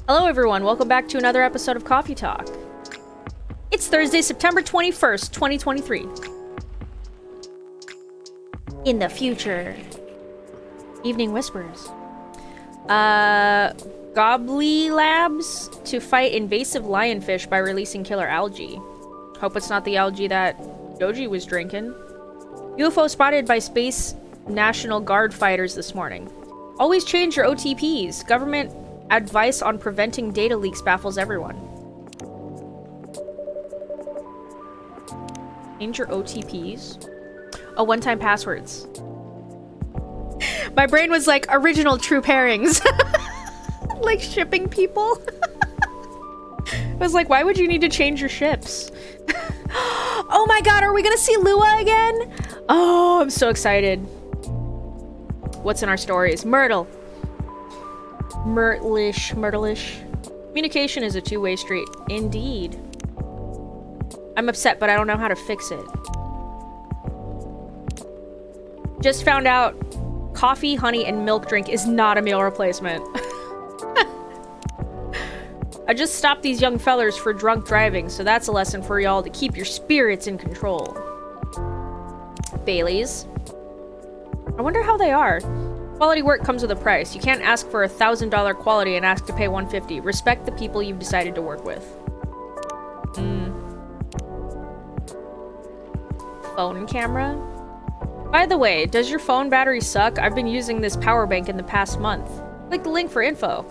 Hello everyone, welcome back to another episode of Coffee Talk. It's Thursday, September 21st, 2023. In the future. Evening Whispers. Gobbly Labs to fight invasive lionfish by releasing killer algae. Hope it's not the algae that Joji was drinking. UFO spotted by Space National Guard fighters this morning. Always change your OTPs. Government advice on preventing data leaks baffles everyone. Change your OTPs? Oh, one-time passwords. My brain was like, original true pairings. Like shipping people. I was like, why would you need to change your ships? Oh my god, are we gonna see Lua again? Oh, I'm so excited. What's in our stories? Myrtle. Myrtleish. Communication is a two-way street. Indeed. I'm upset, but I don't know how to fix it. Just found out coffee, honey, and milk drink is not a meal replacement. I just stopped these young fellers for drunk driving, so that's a lesson for y'all to keep your spirits in control. Bailey's. I wonder how they are. Quality work comes with a price. You can't ask for $1,000 quality and ask to pay $150. Respect the people you've decided to work with. Phone camera? By the way, does your phone battery suck? I've been using this power bank in the past month. Click the link for info.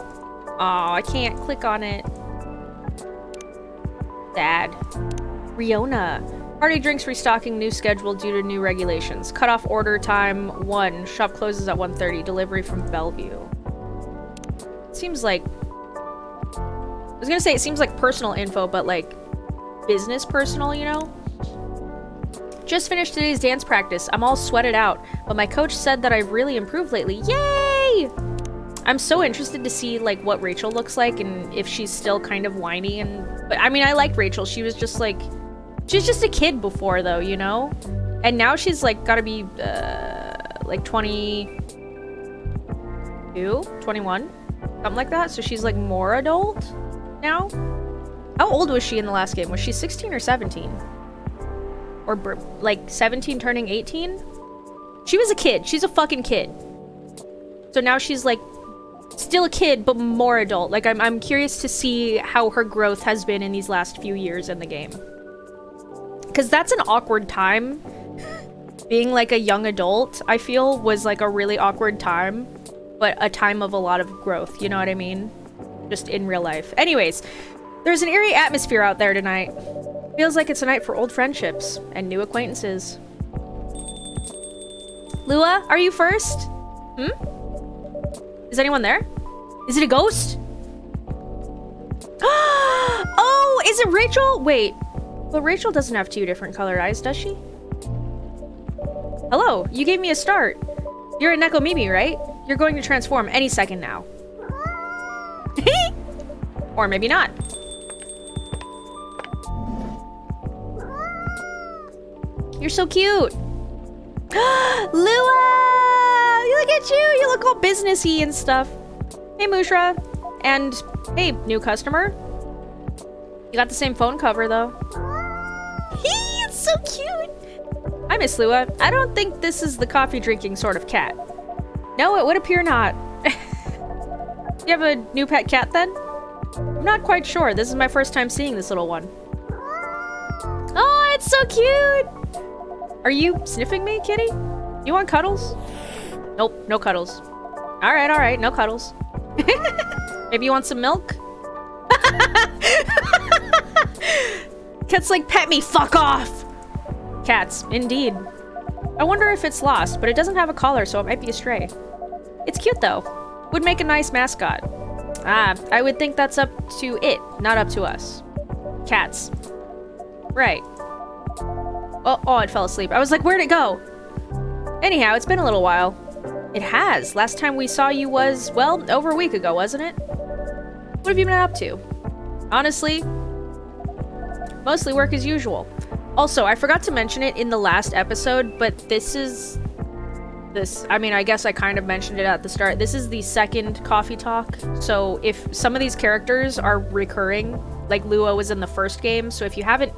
Aw, I can't click on it. Sad. Riona. Party drinks restocking new schedule due to new regulations. Cutoff order time 1. Shop closes at 1:30. Delivery from Bellevue. Seems like... I was gonna say it seems like personal info, but like business personal, you know? Just finished today's dance practice. I'm all sweated out, but my coach said that I've really improved lately. Yay! I'm so interested to see like what Rachel looks like and if she's still kind of whiny but I mean I liked Rachel. She was just like just a kid before though, you know? And now she's like gotta be like 22, 21, something like that. So she's like more adult now. How old was she in the last game? Was she 16 or 17? Or like 17 turning 18? She was a kid. She's a fucking kid. So now she's like still a kid, but more adult. Like, I'm curious to see how her growth has been in these last few years in the game. Because that's an awkward time. Being, like, a young adult, I feel, was, like, a really awkward time. But a time of a lot of growth, you know what I mean? Just in real life. Anyways, there's an eerie atmosphere out there tonight. Feels like it's a night for old friendships and new acquaintances. Lua, are you first? Is anyone there? Is it a ghost? Oh, is it Rachel? Wait. Well, Rachel doesn't have two different colored eyes, does she? Hello, you gave me a start. You're a Nekomimi, right? You're going to transform any second now. Or maybe not. You're so cute. Lua! Look at you! You look all businessy and stuff. Hey, Mushra. And, hey, new customer. You got the same phone cover, though. It's so cute! Hi, Miss Lua. I don't think this is the coffee-drinking sort of cat. No, it would appear not. You have a new pet cat, then? I'm not quite sure. This is my first time seeing this little one. Oh, it's so cute! Are you sniffing me, kitty? You want cuddles? Nope, no cuddles. Alright, no cuddles. Maybe you want some milk? Cat's like, pet me, fuck off! Cats, indeed. I wonder if it's lost, but it doesn't have a collar, so it might be a stray. It's cute, though. Would make a nice mascot. Ah, I would think that's up to it, not up to us. Cats. Right. Oh, it fell asleep. I was like, where'd it go? Anyhow, it's been a little while. It has. Last time we saw you was, well, over a week ago, wasn't it? What have you been up to? Honestly, mostly work as usual. Also, I forgot to mention it in the last episode, but this is this. I mean, I guess I kind of mentioned it at the start. This is the second coffee talk. So if some of these characters are recurring, like Lua was in the first game. So if you haven't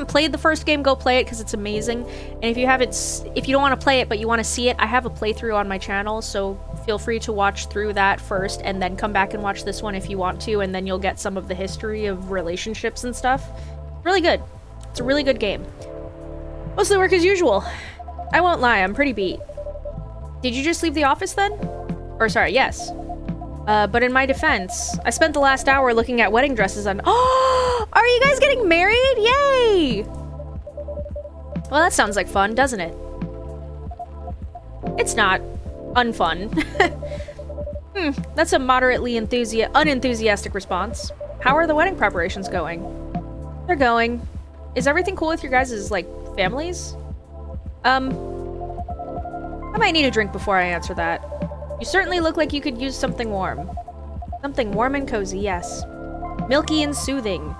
played the first game, go play it because it's amazing. And if you don't want to play it but you want to see it, I have a playthrough on my channel, so feel free to watch through that first and then come back and watch this one if you want to, and then you'll get some of the history of relationships and stuff. Really good. It's a really good game. Mostly work as usual. I won't lie, I'm pretty beat. Did you just leave the office then? Or sorry, yes. But in my defense, I spent the last hour looking at wedding dresses on— Oh! Are you guys getting married? Yay! Well, that sounds like fun, doesn't it? It's not unfun. That's a moderately unenthusiastic response. How are the wedding preparations going? They're going. Is everything cool with your guys' like, families? I might need a drink before I answer that. You certainly look like you could use something warm. Something warm and cozy, yes. Milky and soothing,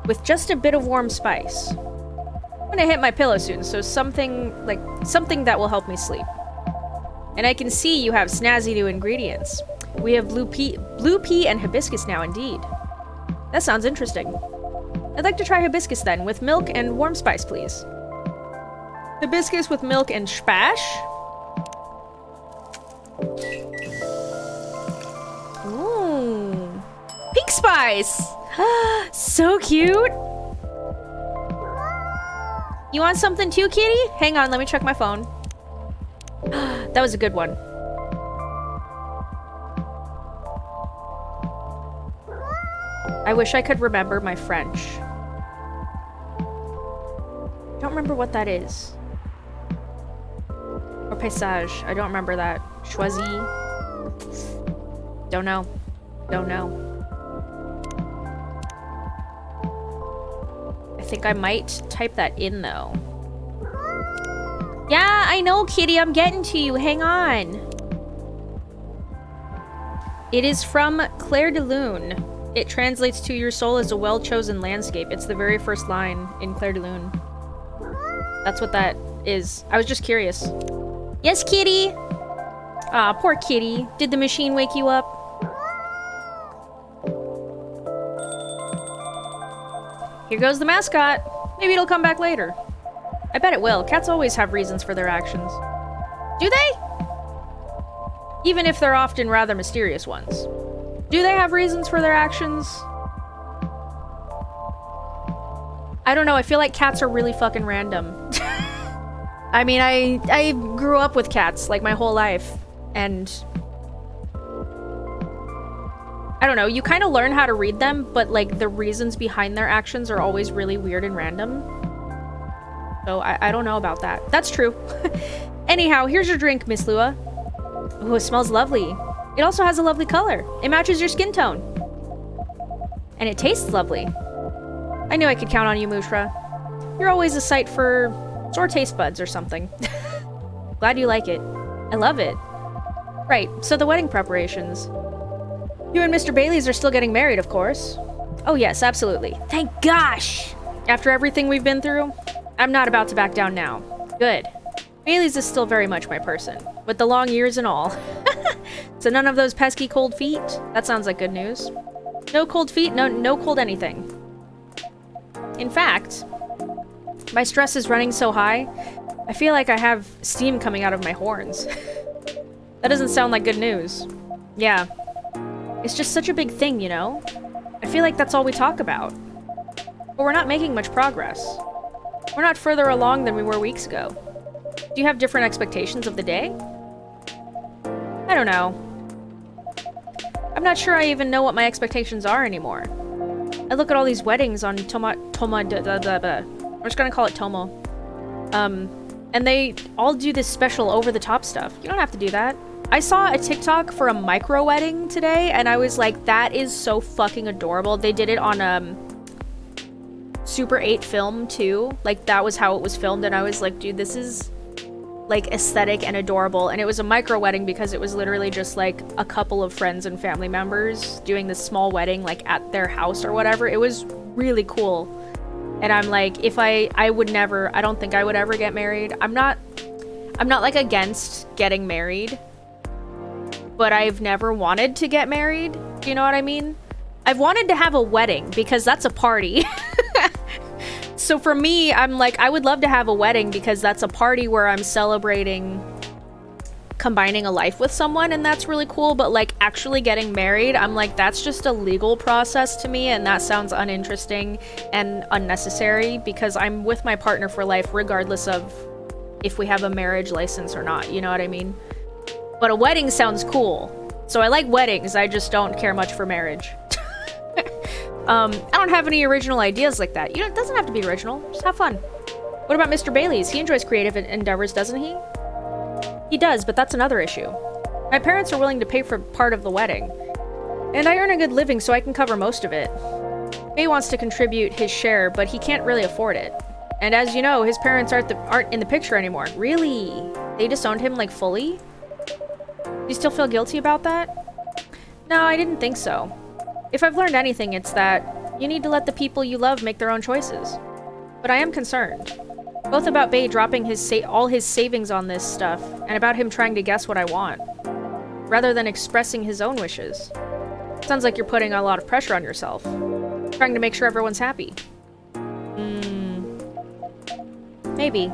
with just a bit of warm spice. I'm gonna hit my pillow soon, so something that will help me sleep. And I can see you have snazzy new ingredients. We have blue pea and hibiscus now, indeed. That sounds interesting. I'd like to try hibiscus then, with milk and warm spice, please. Hibiscus with milk and spash? Ooh. Pink spice! So cute! You want something too, kitty? Hang on, let me check my phone. That was a good one. I wish I could remember my French. Don't remember what that is. Or paysage. I don't remember that. Choisi. Don't know. Don't know. I think I might type that in, though. Yeah, I know, kitty. I'm getting to you. Hang on. It is from Claire de Lune. It translates to your soul is a well-chosen landscape. It's the very first line in Claire de Lune. That's what that is. I was just curious. Yes, kitty! Aw, poor kitty. Did the machine wake you up? Here goes the mascot. Maybe it'll come back later. I bet it will. Cats always have reasons for their actions. Do they? Even if they're often rather mysterious ones. Do they have reasons for their actions? I don't know. I feel like cats are really fucking random. I mean, I grew up with cats, like, my whole life. And I don't know. You kind of learn how to read them, but, like, the reasons behind their actions are always really weird and random. So I don't know about that. That's true. Anyhow, here's your drink, Miss Lua. Ooh, it smells lovely. It also has a lovely color. It matches your skin tone. And it tastes lovely. I knew I could count on you, Mushra. You're always a sight for sore taste buds or something. Glad you like it. I love it. Right, so the wedding preparations. You and Mr. Bailey's are still getting married, of course. Oh yes, absolutely. Thank gosh! After everything we've been through, I'm not about to back down now. Good. Bailey's is still very much my person, with the long years and all. So none of those pesky cold feet? That sounds like good news. No cold feet, no cold anything. In fact, my stress is running so high, I feel like I have steam coming out of my horns. That doesn't sound like good news. Yeah. It's just such a big thing, you know? I feel like that's all we talk about. But we're not making much progress. We're not further along than we were weeks ago. Do you have different expectations of the day? I don't know. I'm not sure I even know what my expectations are anymore. I look at all these weddings on I'm just gonna call it Tomo. And they all do this special over-the-top stuff. You don't have to do that. I saw a TikTok for a micro wedding today, and I was like, that is so fucking adorable. They did it on Super 8 film too. Like, that was how it was filmed, and I was like, dude, this is like aesthetic and adorable. And it was a micro wedding because it was literally just like a couple of friends and family members doing this small wedding like at their house or whatever. It was really cool. And I'm like, if I don't think I would ever get married. I'm I'm not like against getting married, but I've never wanted to get married. Do you know what I mean? I've wanted to have a wedding because that's a party. So for me, I'm like, I would love to have a wedding because that's a party where I'm celebrating combining a life with someone, and that's really cool. But like actually getting married, I'm like, that's just a legal process to me, and that sounds uninteresting and unnecessary because I'm with my partner for life regardless of if we have a marriage license or not, you know what I mean? But a wedding sounds cool. So I like weddings, I just don't care much for marriage. I don't have any original ideas like that. You know, it doesn't have to be original, just have fun. What about Mr. Bailey's? He enjoys creative endeavors, doesn't he? He does, but that's another issue. My parents are willing to pay for part of the wedding, and I earn a good living so I can cover most of it. Bay wants to contribute his share, but he can't really afford it. And as you know, his parents aren't in the picture anymore. Really? They disowned him, like, fully? Do you still feel guilty about that? No, I didn't think so. If I've learned anything, it's that you need to let the people you love make their own choices. But I am concerned. Both about Bay dropping all his savings on this stuff, and about him trying to guess what I want, rather than expressing his own wishes. Sounds like you're putting a lot of pressure on yourself. Trying to make sure everyone's happy. Maybe.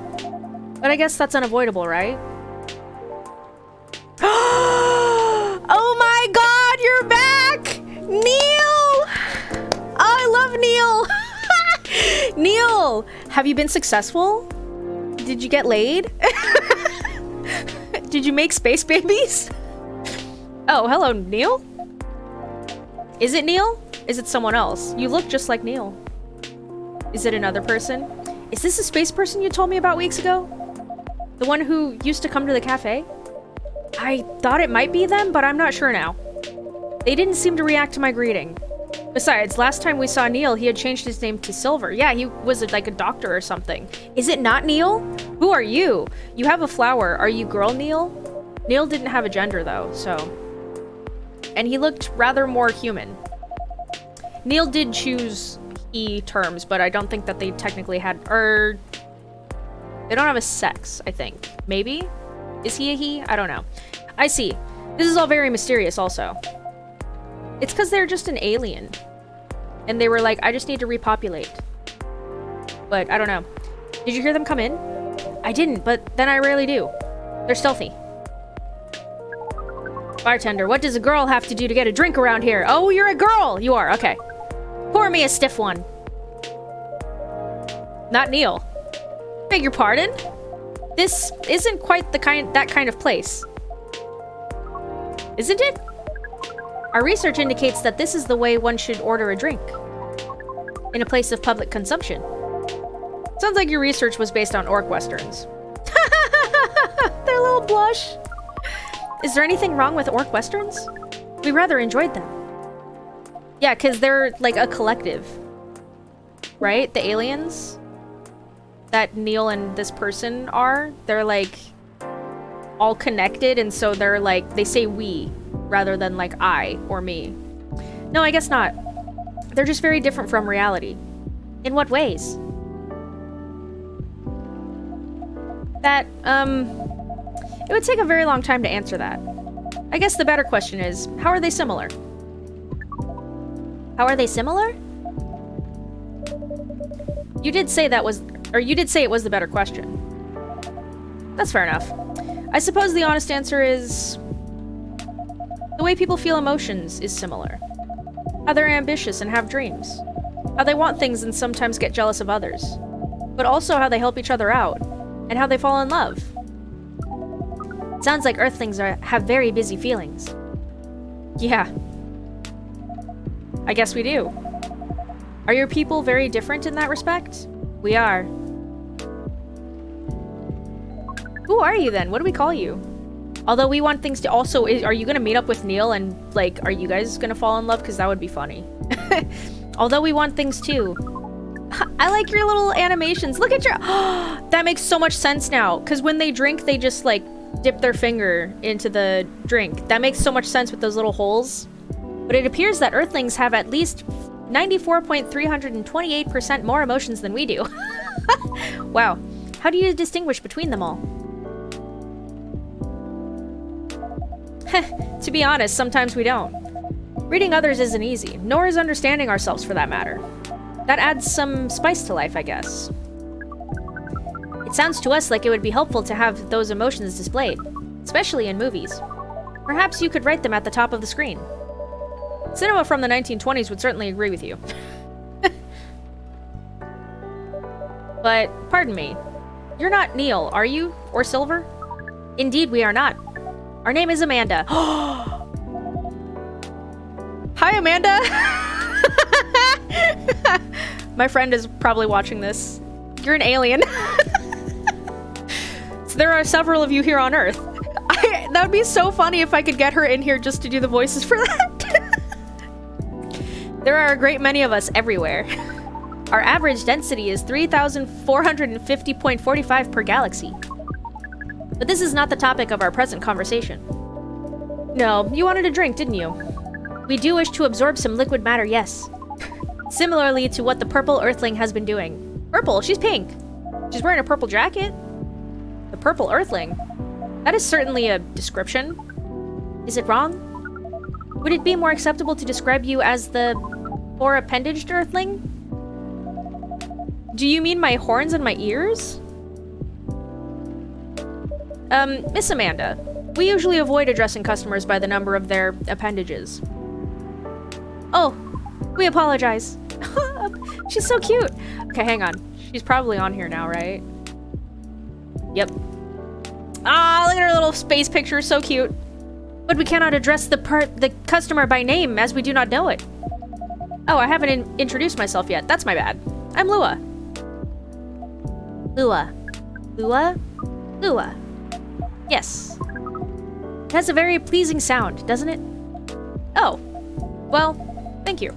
But I guess that's unavoidable, right? Oh my god, you're back! Neil! Oh, I love Neil! Neil! Have you been successful? Did you get laid? Did you make space babies? Oh, hello, Neil? Is it Neil? Is it someone else? You look just like Neil. Is it another person? Is this a space person you told me about weeks ago? The one who used to come to the cafe? I thought it might be them, but I'm not sure now. They didn't seem to react to my greeting. Besides, last time we saw Neil, he had changed his name to Silver. Yeah, he was like a doctor or something. Is it not Neil? Who are you? You have a flower. Are you girl Neil? Neil didn't have a gender though, so... And he looked rather more human. Neil did choose he terms, but I don't think that they technically had... They don't have a sex, I think. Maybe? Is he a he? I don't know. I see. This is all very mysterious also. It's because they're just an alien. And they were like, I just need to repopulate. But I don't know. Did you hear them come in? I didn't, but then I rarely do. They're stealthy. Bartender, what does a girl have to do to get a drink around here? Oh, you're a girl! You are, okay. Pour me a stiff one. Not Neil. Beg your pardon? This isn't quite that kind of place. Isn't it? Our research indicates that this is the way one should order a drink. In a place of public consumption. Sounds like your research was based on orc westerns. Their little blush. Is there anything wrong with orc westerns? We rather enjoyed them. Yeah, because they're like a collective. Right? The aliens that Neil and this person are, they're like all connected, and so they're like, they say we rather than like I or me. No, I guess not. They're just very different from reality. In what ways? That, it would take a very long time to answer that. I guess the better question is, how are they similar? How are they similar? You did say that was, or you did say it was the better question. That's fair enough. I suppose the honest answer is... the way people feel emotions is similar. How they're ambitious and have dreams. How they want things and sometimes get jealous of others. But also how they help each other out. And how they fall in love. Sounds like Earthlings have very busy feelings. Yeah. I guess we do. Are your people very different in that respect? We are. Who are you then? What do we call you? Although we want things to also... are you gonna meet up with Neil and, like, are you guys gonna fall in love? Because that would be funny. Although we want things too. I like your little animations. Look at your... that makes so much sense now. Because when they drink, they just, like, dip their finger into the drink. That makes so much sense with those little holes. But it appears that Earthlings have at least 94.328% more emotions than we do. Wow. How do you distinguish between them all? To be honest, sometimes we don't. Reading others isn't easy, nor is understanding ourselves for that matter. That adds some spice to life, I guess. It sounds to us like it would be helpful to have those emotions displayed, especially in movies. Perhaps you could write them at the top of the screen. Cinema from the 1920s would certainly agree with you. But, pardon me, you're not Neil, are you? Or Silver? Indeed, we are not. Our name is Amanda. Hi, Amanda! My friend is probably watching this. You're an alien. So there are several of you here on Earth. That would be so funny if I could get her in here just to do the voices for that. There are a great many of us everywhere. Our average density is 3,450.45 per galaxy. But this is not the topic of our present conversation. No, you wanted a drink, didn't you? We do wish to absorb some liquid matter, yes. Similarly to what the purple Earthling has been doing. Purple? She's pink. She's wearing a purple jacket? The purple Earthling? That is certainly a description. Is it wrong? Would it be more acceptable to describe you as the four-appendaged Earthling? Do you mean my horns and my ears? Miss Amanda, we usually avoid addressing customers by the number of their appendages. Oh, we apologize. She's so cute. Okay, hang on. She's probably on here now, right? Yep. Ah, look at her little space picture, so cute. But we cannot address the customer by name, as we do not know it. Oh, I haven't introduced myself yet. That's my bad. I'm Lua. Lua. Lua? Lua. Yes. It has a very pleasing sound, doesn't it? Oh. Well, thank you.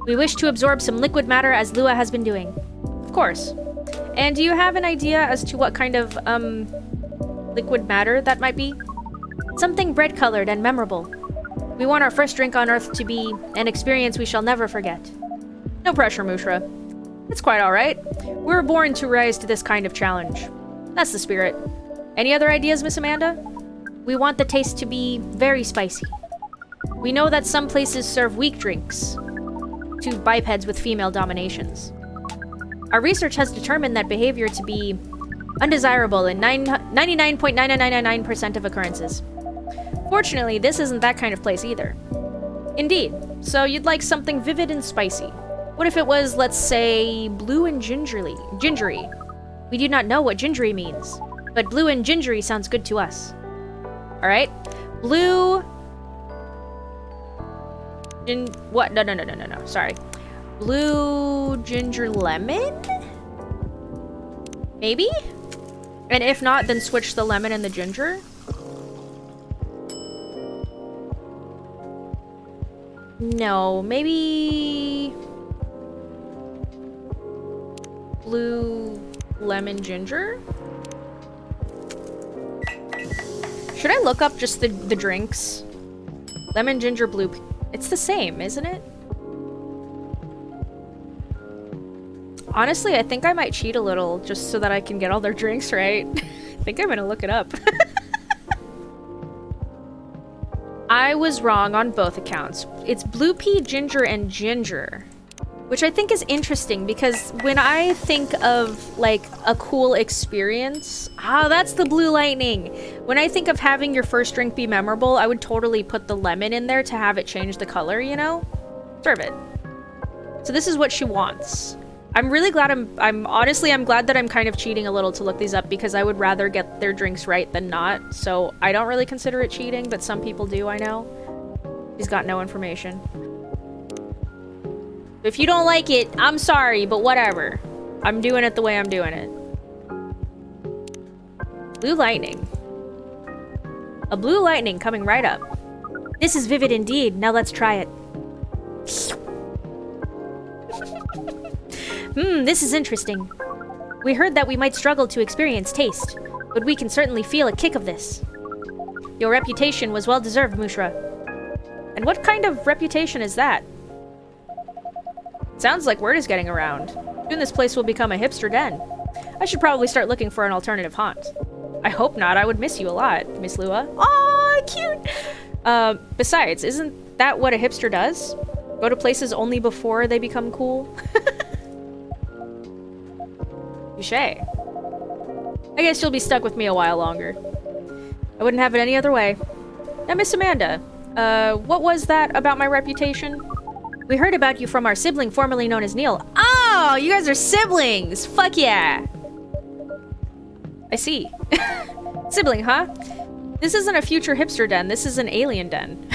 We wish to absorb some liquid matter as Lua has been doing. Of course. And do you have an idea as to what kind of, liquid matter that might be? Something bread-colored and memorable. We want our first drink on Earth to be an experience we shall never forget. No pressure, Mushra. It's quite alright. We were born to rise to this kind of challenge. That's the spirit. Any other ideas, Miss Amanda? We want the taste to be very spicy. We know that some places serve weak drinks to bipeds with female dominations. Our research has determined that behavior to be undesirable in 99.9999% of occurrences. Fortunately, this isn't that kind of place either. Indeed. So you'd like something vivid and spicy. What if it was, let's say, blue and gingery? We do not know what gingery means, but blue and gingery sounds good to us. Alright? Blue... What? No. Sorry. Blue ginger lemon? Maybe? And if not, then switch the lemon and the ginger? No, maybe... Blue lemon ginger? Should I look up just the drinks? Lemon, ginger, blue... It's the same, isn't it? Honestly, I think I might cheat a little just so that I can get all their drinks right. I think I'm gonna look it up. I was wrong on both accounts. It's blue pea, ginger, and ginger. Which I think is interesting because when I think of like a cool experience, that's the blue lightning. When I think of having your first drink be memorable, I would totally put the lemon in there to have it change the color, you know? Serve it. So this is what she wants. I'm really glad I'm glad that I'm kind of cheating a little to look these up because I would rather get their drinks right than not. So I don't really consider it cheating, but some people do, I know. He's got no information. If you don't like it, I'm sorry, but whatever. I'm doing it the way I'm doing it. Blue lightning. A blue lightning coming right up. This is vivid indeed. Now let's try it. This is interesting. We heard that we might struggle to experience taste, but we can certainly feel a kick of this. Your reputation was well deserved, Mushra. And what kind of reputation is that? Sounds like word is getting around. Soon this place will become a hipster den. I should probably start looking for an alternative haunt. I hope not. I would miss you a lot, Miss Lua. Aw, cute! Besides, isn't that what a hipster does? Go to places only before they become cool? Touché. I guess you'll be stuck with me a while longer. I wouldn't have it any other way. Now, Miss Amanda, what was that about my reputation? We heard about you from our sibling formerly known as Neil. Oh, you guys are siblings! Fuck yeah! I see. Sibling, huh? This isn't a future hipster den, this is an alien den.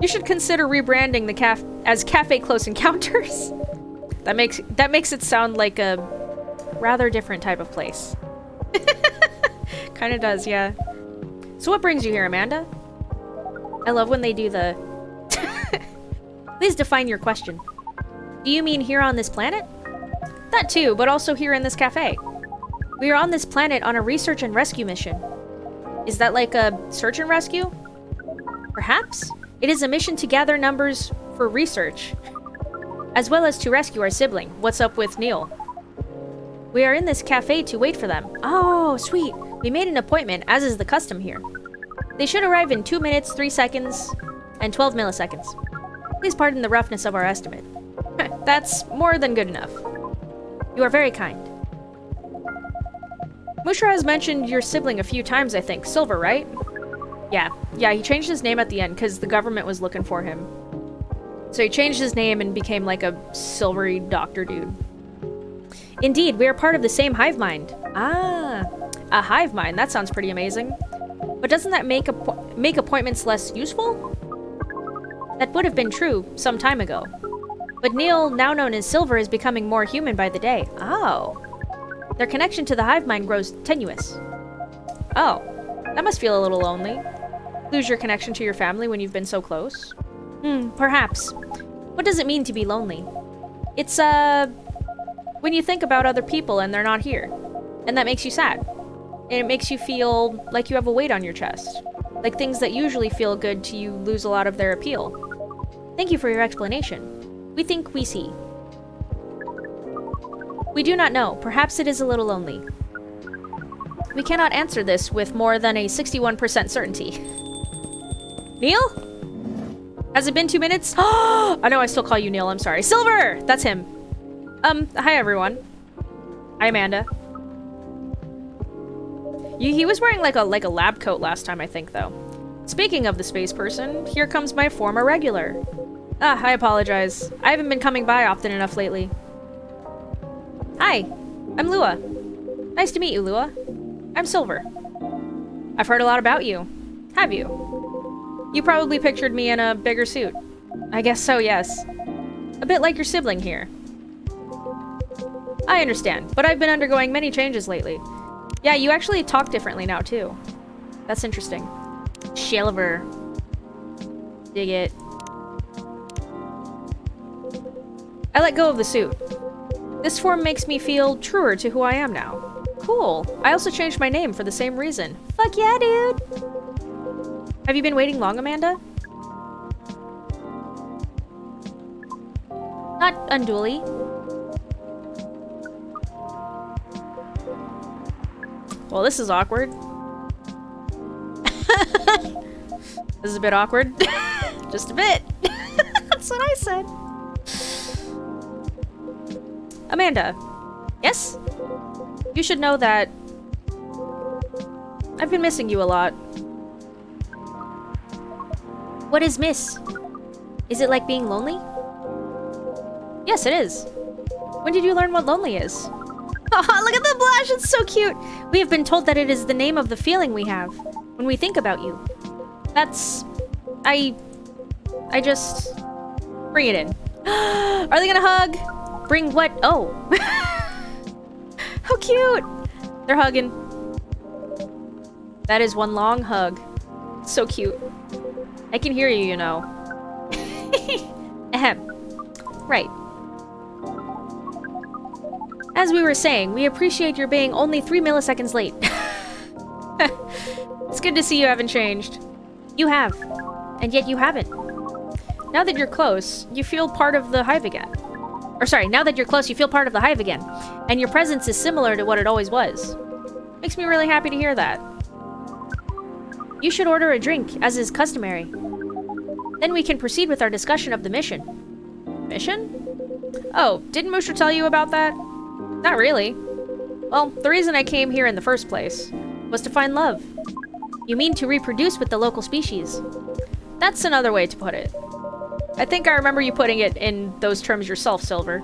You should consider rebranding the as Cafe Close Encounters. That makes it sound like a rather different type of place. Kinda does, yeah. So what brings you here, Amanda? I love when they do the... Please define your question. Do you mean here on this planet? That too, but also here in this cafe. We are on this planet on a research and rescue mission. Is that like a search and rescue? Perhaps? It is a mission to gather numbers for research, as well as to rescue our sibling. What's up with Neil? We are in this cafe to wait for them. Oh, sweet. We made an appointment, as is the custom here. They should arrive in 2 minutes, 3 seconds, and 12 milliseconds. Please pardon the roughness of our estimate. That's more than good enough. You are very kind. Mushra has mentioned your sibling a few times, I think. Silver, right? Yeah, he changed his name at the end because the government was looking for him. So he changed his name and became like a silvery doctor dude. Indeed, we are part of the same hive mind. Ah, a hive mind. That sounds pretty amazing. But doesn't that make appointments less useful? That would have been true some time ago. But Neil, now known as Silver, is becoming more human by the day. Oh. Their connection to the hive mind grows tenuous. Oh. That must feel a little lonely. Lose your connection to your family when you've been so close? Perhaps. What does it mean to be lonely? It's, when you think about other people and they're not here. And that makes you sad. And it makes you feel like you have a weight on your chest. Like things that usually feel good to you lose a lot of their appeal. Thank you for your explanation. We think we see. We do not know. Perhaps it is a little lonely. We cannot answer this with more than a 61% certainty. Neil? Has it been 2 minutes? Oh, no, I still call you Neil. I'm sorry. Silver! That's him. Hi, everyone. Hi, Amanda. He was wearing like a lab coat last time, I think, though. Speaking of the space person, here comes my former regular. I apologize. I haven't been coming by often enough lately. Hi, I'm Lua. Nice to meet you, Lua. I'm Silver. I've heard a lot about you. Have you? You probably pictured me in a bigger suit. I guess so, yes. A bit like your sibling here. I understand, but I've been undergoing many changes lately. Yeah, you actually talk differently now, too. That's interesting. Silver. Dig it. I let go of the suit. This form makes me feel truer to who I am now. Cool. I also changed my name for the same reason. Fuck yeah, dude! Have you been waiting long, Amanda? Not unduly. Well, this is awkward. This is a bit awkward. Just a bit. That's what I said. Amanda. Yes? You should know that I've been missing you a lot. What is miss? Is it like being lonely? Yes, it is. When did you learn what lonely is? Oh, look at the blush, it's so cute. We have been told that it is the name of the feeling we have when we think about you. That's... I just... Bring it in. Are they gonna hug? Bring what? Oh. How cute! They're hugging. That is one long hug. So cute. I can hear you, you know. Ahem. Right. As we were saying, we appreciate your being only 3 milliseconds late. It's good to see you haven't changed. You have. And yet you haven't. Now that you're close, you feel part of the hive again. Or sorry, now that you're close, you feel part of the hive again. And your presence is similar to what it always was. Makes me really happy to hear that. You should order a drink, as is customary. Then we can proceed with our discussion of the mission. Mission? Oh, didn't Musha tell you about that? Not really. Well, the reason I came here in the first place was to find love. You mean to reproduce with the local species? That's another way to put it. I think I remember you putting it in those terms yourself, Silver.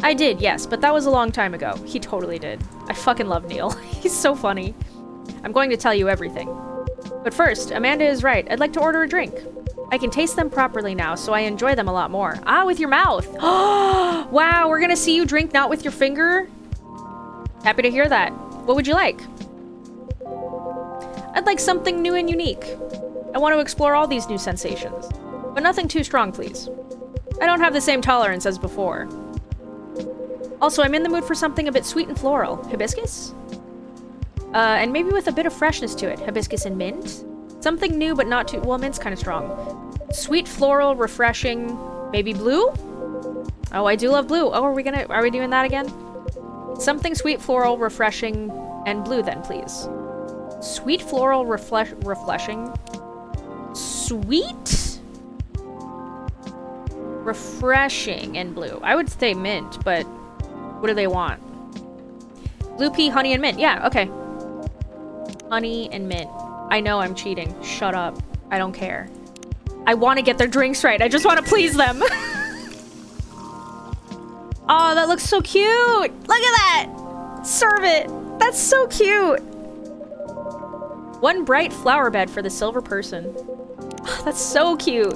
I did, yes, but that was a long time ago. He totally did. I fucking love Neil. He's so funny. I'm going to tell you everything. But first, Amanda is right. I'd like to order a drink. I can taste them properly now, so I enjoy them a lot more. Ah, with your mouth! Wow, we're gonna see you drink not with your finger? Happy to hear that. What would you like? I'd like something new and unique. I want to explore all these new sensations. But nothing too strong, please. I don't have the same tolerance as before. Also, I'm in the mood for something a bit sweet and floral. Hibiscus? And maybe with a bit of freshness to it. Hibiscus and mint? Something new, but not too... Well, mint's kind of strong. Sweet, floral, refreshing... Maybe blue? Oh, I do love blue. Oh, are we doing that again? Something sweet, floral, refreshing, and blue then, please. Sweet, floral, refreshing... Sweet? Refreshing and blue. I would say mint, but... What do they want? Blue pea, honey, and mint. Yeah, okay. Honey and mint. I know I'm cheating. Shut up. I don't care. I want to get their drinks right. I just want to please them. Oh, that looks so cute. Look at that. Serve it. That's so cute. One bright flower bed for the silver person. Oh, that's so cute.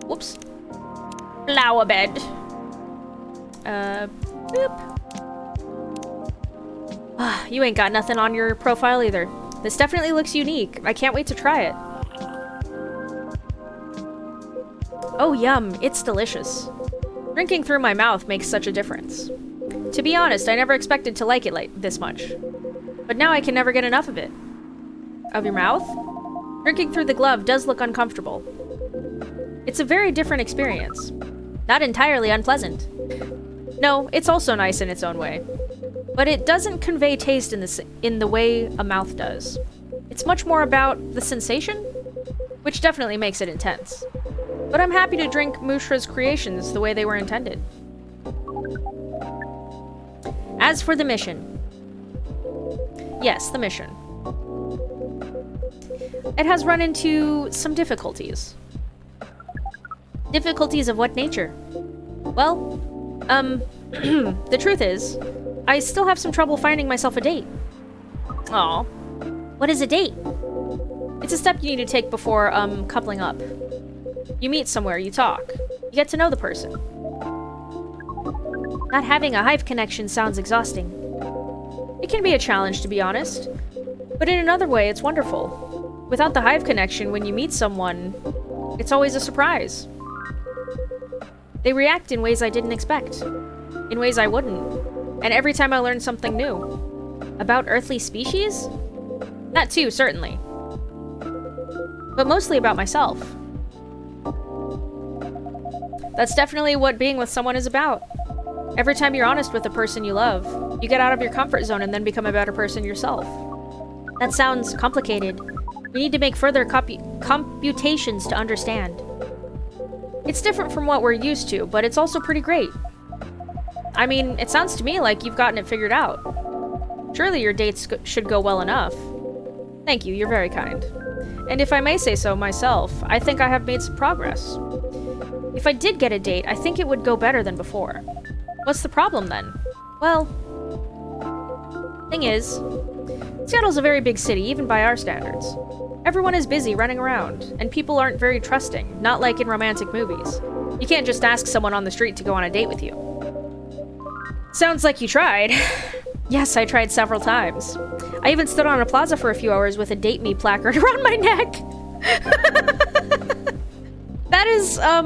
Whoops. Flower bed. Boop. You ain't got nothing on your profile either. This definitely looks unique. I can't wait to try it. Oh, yum. It's delicious. Drinking through my mouth makes such a difference. To be honest, I never expected to like it like this much. But now I can never get enough of it. Of your mouth? Drinking through the glove does look uncomfortable. It's a very different experience. Not entirely unpleasant. No, it's also nice in its own way. But it doesn't convey taste in the way a mouth does. It's much more about the sensation, which definitely makes it intense. But I'm happy to drink Mushra's creations the way they were intended. As for the mission. Yes, the mission. It has run into some difficulties. Difficulties of what nature? Well, the truth is, I still have some trouble finding myself a date. Aw. What is a date? It's a step you need to take before, coupling up. You meet somewhere, you talk. You get to know the person. Not having a hive connection sounds exhausting. It can be a challenge, to be honest. But in another way, it's wonderful. Without the hive connection, when you meet someone, it's always a surprise. They react in ways I didn't expect. In ways I wouldn't. And every time I learn something new. About earthly species? That too, certainly. But mostly about myself. That's definitely what being with someone is about. Every time you're honest with the person you love, you get out of your comfort zone and then become a better person yourself. That sounds complicated. We need to make further computations to understand. It's different from what we're used to, but it's also pretty great. I mean, it sounds to me like you've gotten it figured out. Surely your dates should go well enough. Thank you, you're very kind. And if I may say so myself, I think I have made some progress. If I did get a date, I think it would go better than before. What's the problem then? Well, thing is, Seattle's a very big city, even by our standards. Everyone is busy running around, and people aren't very trusting, not like in romantic movies. You can't just ask someone on the street to go on a date with you. Sounds like you tried. Yes, I tried several times. I even stood on a plaza for a few hours with a date me placard around my neck. That is, not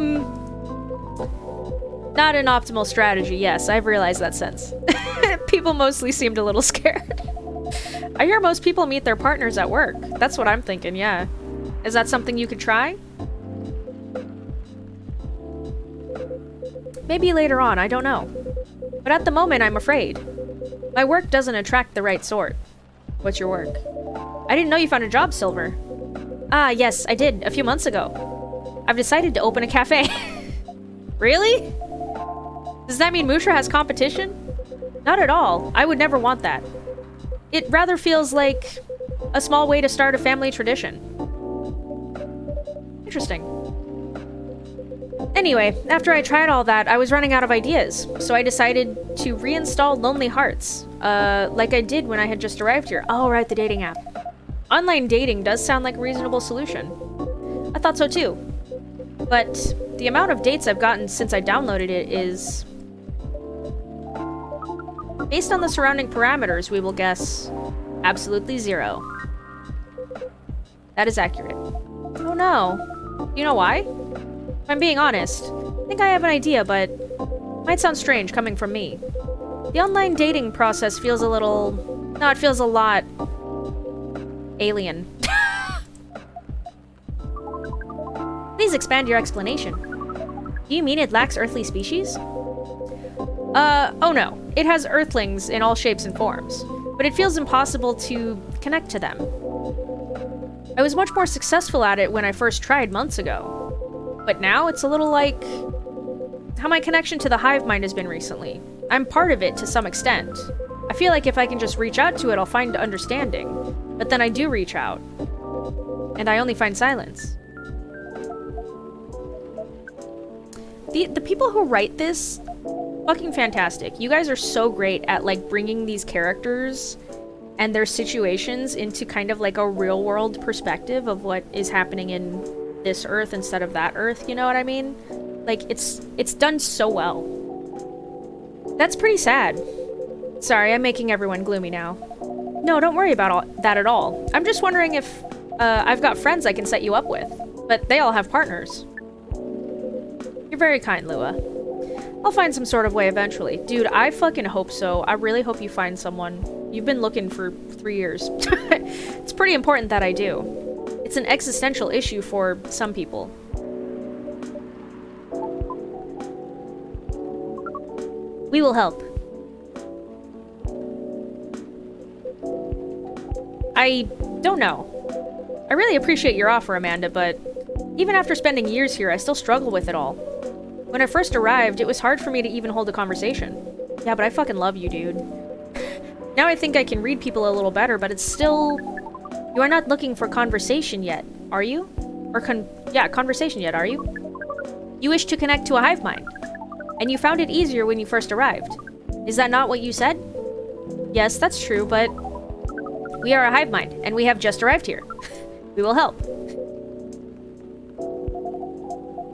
an optimal strategy. Yes, I've realized that since. People mostly seemed a little scared. I hear most people meet their partners at work. That's what I'm thinking, yeah. Is that something you could try? Maybe later on, I don't know. But at the moment, I'm afraid. My work doesn't attract the right sort. What's your work? I didn't know you found a job, Silver. Ah, yes, I did, a few months ago. I've decided to open a cafe. Really? Does that mean Mushra has competition? Not at all. I would never want that. It rather feels like a small way to start a family tradition. Interesting. Anyway, after I tried all that, I was running out of ideas, so I decided to reinstall Lonely Hearts, like I did when I had just arrived here. Oh, right, the dating app. Online dating does sound like a reasonable solution. I thought so too. But the amount of dates I've gotten since I downloaded it is... Based on the surrounding parameters, we will guess absolutely 0. That is accurate. Oh no. You know why? If I'm being honest, I think I have an idea, but it might sound strange coming from me. The online dating process feels a little... No, it feels a lot... alien. Please expand your explanation. Do you mean it lacks earthly species? Oh no. It has earthlings in all shapes and forms, but it feels impossible to connect to them. I was much more successful at it when I first tried months ago, but now it's a little like how my connection to the hive mind has been recently. I'm part of it to some extent. I feel like if I can just reach out to it, I'll find understanding, but then I do reach out, and I only find silence. The people who write this, fucking fantastic. You guys are so great at, like, bringing these characters and their situations into kind of like a real-world perspective of what is happening in this Earth instead of that Earth, you know what I mean? Like, it's done so well. That's pretty sad. Sorry, I'm making everyone gloomy now. No, don't worry about that at all. I'm just wondering if I've got friends I can set you up with, but they all have partners. You're very kind, Lua. I'll find some sort of way eventually. Dude, I fucking hope so. I really hope you find someone. You've been looking for 3 years. It's pretty important that I do. It's an existential issue for some people. We will help. I don't know. I really appreciate your offer, Amanda, but even after spending years here, I still struggle with it all. When I first arrived, it was hard for me to even hold a conversation. Yeah, but I fucking love you, dude. Now I think I can read people a little better, but it's still... You are not looking for conversation yet, are you? Or conversation yet, are you? You wish to connect to a hive mind, and you found it easier when you first arrived. Is that not what you said? Yes, that's true, but... We are a hive mind, and we have just arrived here. We will help.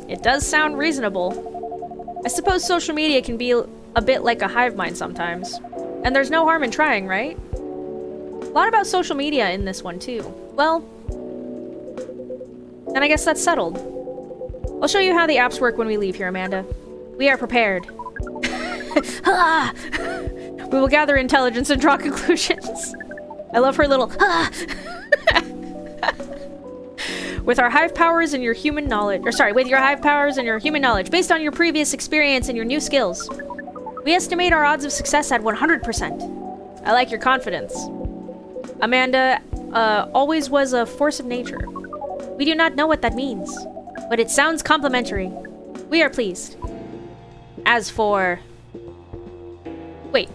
It does sound reasonable. I suppose social media can be a bit like a hive mind sometimes. And there's no harm in trying, right? A lot about social media in this one, too. Well, then I guess that's settled. I'll show you how the apps work when we leave here, Amanda. We are prepared. We will gather intelligence and draw conclusions. I love her little with our hive powers and your human knowledge, with your hive powers and your human knowledge, based on your previous experience and your new skills. We estimate our odds of success at 100%. I like your confidence. Amanda always was a force of nature. We do not know what that means, but it sounds complimentary. We are pleased. As for... Wait.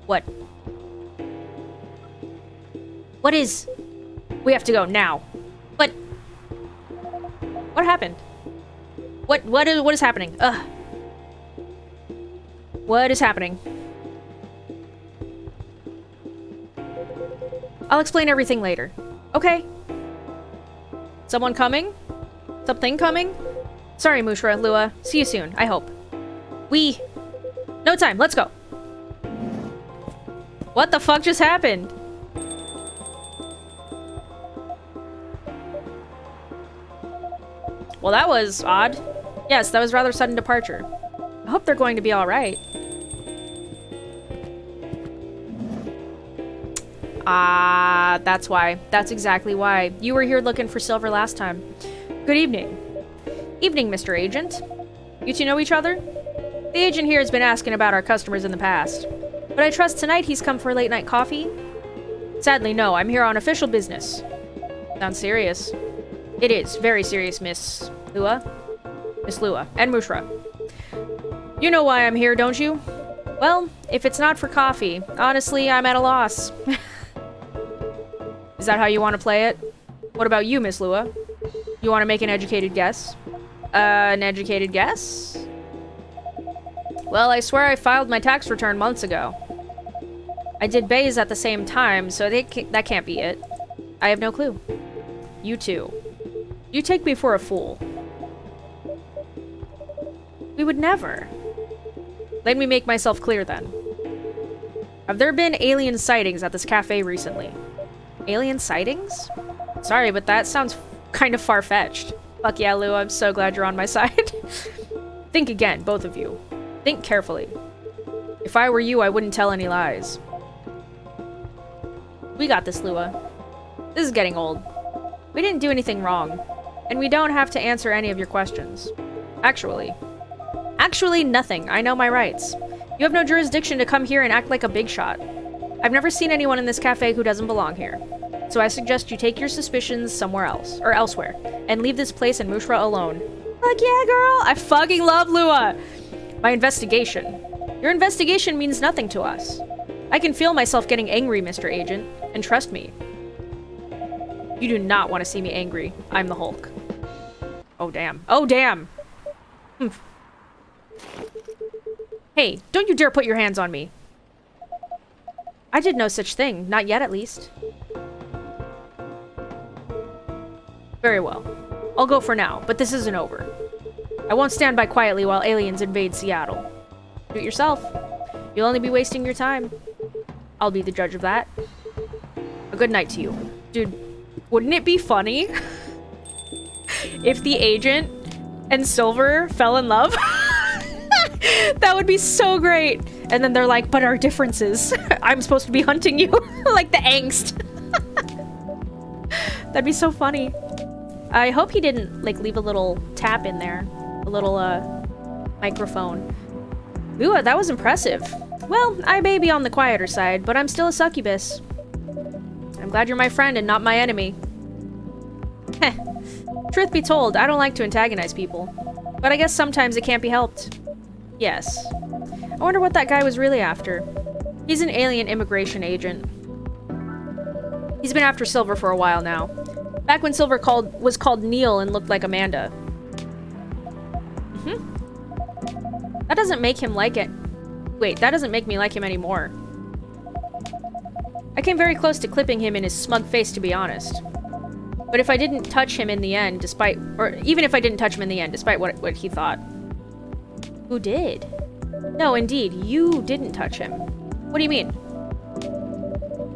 What? What is... We have to go now. But... What happened? What is happening? Ugh. What is happening? I'll explain everything later. Okay. Someone coming? Something coming? Sorry, Mushra, Lua. See you soon, I hope. No time, let's go. What the fuck just happened? Well, that was odd. Yes, that was rather sudden departure. I hope they're going to be alright. Ah, that's why. That's exactly why. You were here looking for Silver last time. Good evening. Evening, Mr. Agent. You two know each other? The agent here has been asking about our customers in the past. But I trust tonight he's come for late-night coffee? Sadly, no. I'm here on official business. Sounds serious. It is. Very serious, Miss Lua. Miss Lua. And Mushra. You know why I'm here, don't you? Well, if it's not for coffee, honestly, I'm at a loss. Is that how you want to play it? What about you, Miss Lua? You want to make an educated guess? An educated guess? Well, I swear I filed my tax return months ago. I did Bays at the same time, so that can't be it. I have no clue. You too. You take me for a fool. We would never. Let me make myself clear then. Have there been alien sightings at this cafe recently? Alien sightings? Sorry, but that sounds kind of far-fetched. Fuck yeah, Lou, I'm so glad you're on my side. Think again, both of you. Think carefully. If I were you, I wouldn't tell any lies. We got this, Lua. This is getting old. We didn't do anything wrong, and we don't have to answer any of your questions. Actually, nothing. I know my rights. You have no jurisdiction to come here and act like a big shot. I've never seen anyone in this cafe who doesn't belong here. So I suggest you take your suspicions somewhere else, or elsewhere, and leave this place and Mushra alone. Fuck yeah, girl! I fucking love Lua! My investigation. Your investigation means nothing to us. I can feel myself getting angry, Mr. Agent, and trust me. You do not want to see me angry. I'm the Hulk. Oh, damn. Oh, damn! Hey, don't you dare put your hands on me. I did no such thing. Not yet, at least. Very well. I'll go for now, but this isn't over. I won't stand by quietly while aliens invade Seattle. Do it yourself. You'll only be wasting your time. I'll be the judge of that. A good night to you. Dude, wouldn't it be funny if the agent and Silver fell in love? That would be so great. And then they're like, but our differences. I'm supposed to be hunting you. Like the angst. That'd be so funny. I hope he didn't, like, leave a little tap in there. A little, microphone. Ooh, that was impressive. Well, I may be on the quieter side, but I'm still a succubus. I'm glad you're my friend and not my enemy. Heh. Truth be told, I don't like to antagonize people. But I guess sometimes it can't be helped. Yes. I wonder what that guy was really after. He's an alien immigration agent. He's been after Silver for a while now. Back when Silver was called Neil and looked like Amanda. That doesn't make him like it. Wait, that doesn't make me like him anymore. I came very close to clipping him in his smug face, to be honest. But if I didn't touch him in the end, even if I didn't touch him in the end, despite what he thought. Who did? No, indeed, you didn't touch him. What do you mean?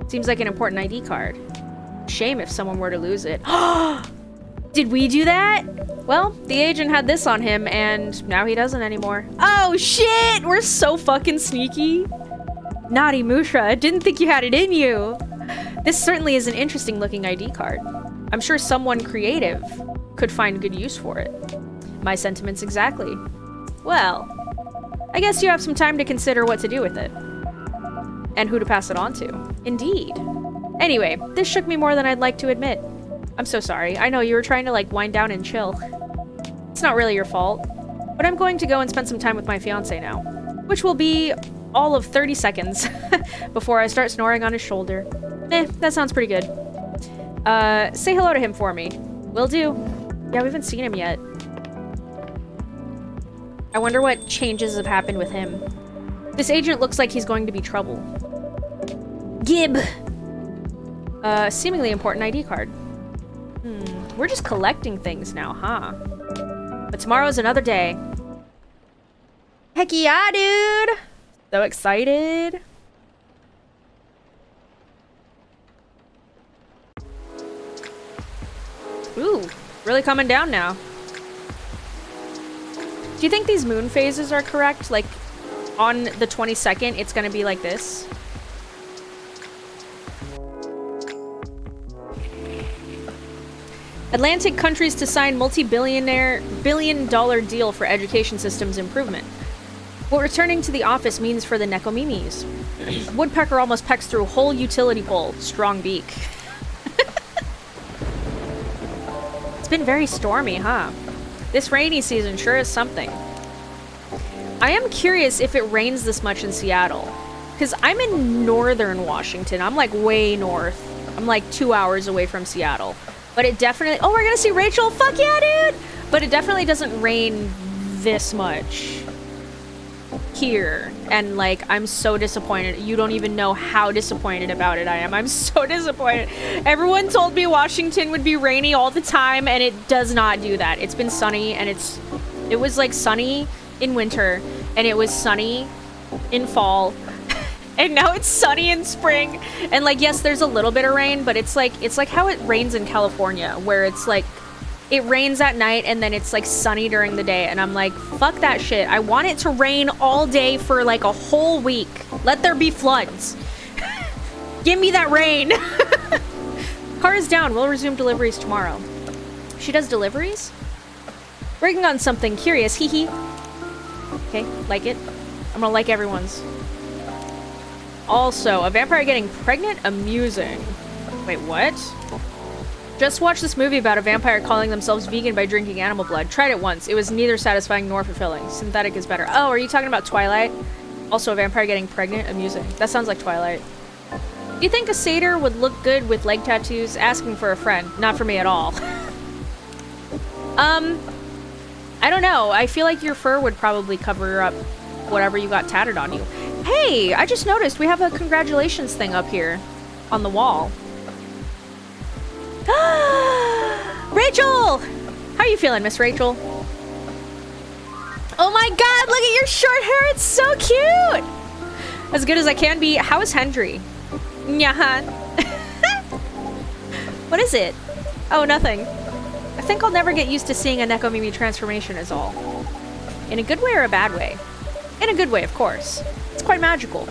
Seems like an important ID card. Shame if someone were to lose it. Did we do that? Well, the agent had this on him, and now he doesn't anymore. Oh, shit! We're so fucking sneaky. Naughty Mushra, didn't think you had it in you. This certainly is an interesting looking ID card. I'm sure someone creative could find good use for it. My sentiments exactly. Well, I guess you have some time to consider what to do with it. And who to pass it on to. Indeed. Anyway, this shook me more than I'd like to admit. I'm so sorry. I know you were trying to, like, wind down and chill. It's not really your fault. But I'm going to go and spend some time with my fiancé now. Which will be all of 30 seconds before I start snoring on his shoulder. That sounds pretty good. Say hello to him for me. Will do. Yeah, we haven't seen him yet. I wonder what changes have happened with him. This agent looks like he's going to be trouble. Gib! Seemingly important ID card. We're just collecting things now, huh? But tomorrow's another day. Heck yeah, dude! So excited. Ooh, really coming down now. Do you think these moon phases are correct? Like, on the 22nd, it's gonna be like this? Atlantic countries to sign multi-billion-dollar deal for education systems improvement. What returning to the office means for the Nekomimis. Woodpecker almost pecks through whole utility pole. Strong beak. It's been very stormy, huh? This rainy season sure is something. I am curious if it rains this much in Seattle. Because I'm in northern Washington. I'm like way north. I'm like 2 hours away from Seattle. But it definitely... Oh, we're gonna see Rachel! Fuck yeah, dude! But it definitely doesn't rain this much here. And like, I'm so disappointed. You don't even know how disappointed about it I am. I'm so disappointed. Everyone told me Washington would be rainy all the time, and it does not do that. It's been sunny, and it was like sunny in winter, and it was sunny in fall. And now it's sunny in spring. And like, yes, there's a little bit of rain, but it's like how it rains in California, where it's like, it rains at night and then it's like sunny during the day. And I'm like, fuck that shit. I want it to rain all day for like a whole week. Let there be floods. Give me that rain. Car is down. We'll resume deliveries tomorrow. She does deliveries? Working on something curious. Hee hee. Okay, like it. I'm gonna like everyone's. Also, a vampire getting pregnant? Amusing. Wait, what? Just watched this movie about a vampire calling themselves vegan by drinking animal blood. Tried it once. It was neither satisfying nor fulfilling. Synthetic is better. Oh, are you talking about Twilight? Also, a vampire getting pregnant? Amusing. That sounds like Twilight. Do you think a satyr would look good with leg tattoos? Asking for a friend. Not for me at all. I don't know. I feel like your fur would probably cover up whatever you got tatted on you. Hey, I just noticed we have a congratulations thing up here on the wall. Rachel! How are you feeling, Miss Rachel? Oh my god, look at your short hair. It's so cute. As good as I can be. How is Hendry? Nyahan. What is it? Oh, nothing. I think I'll never get used to seeing a Nekomimi transformation is all. In a good way or a bad way? In a good way, of course. It's quite magical.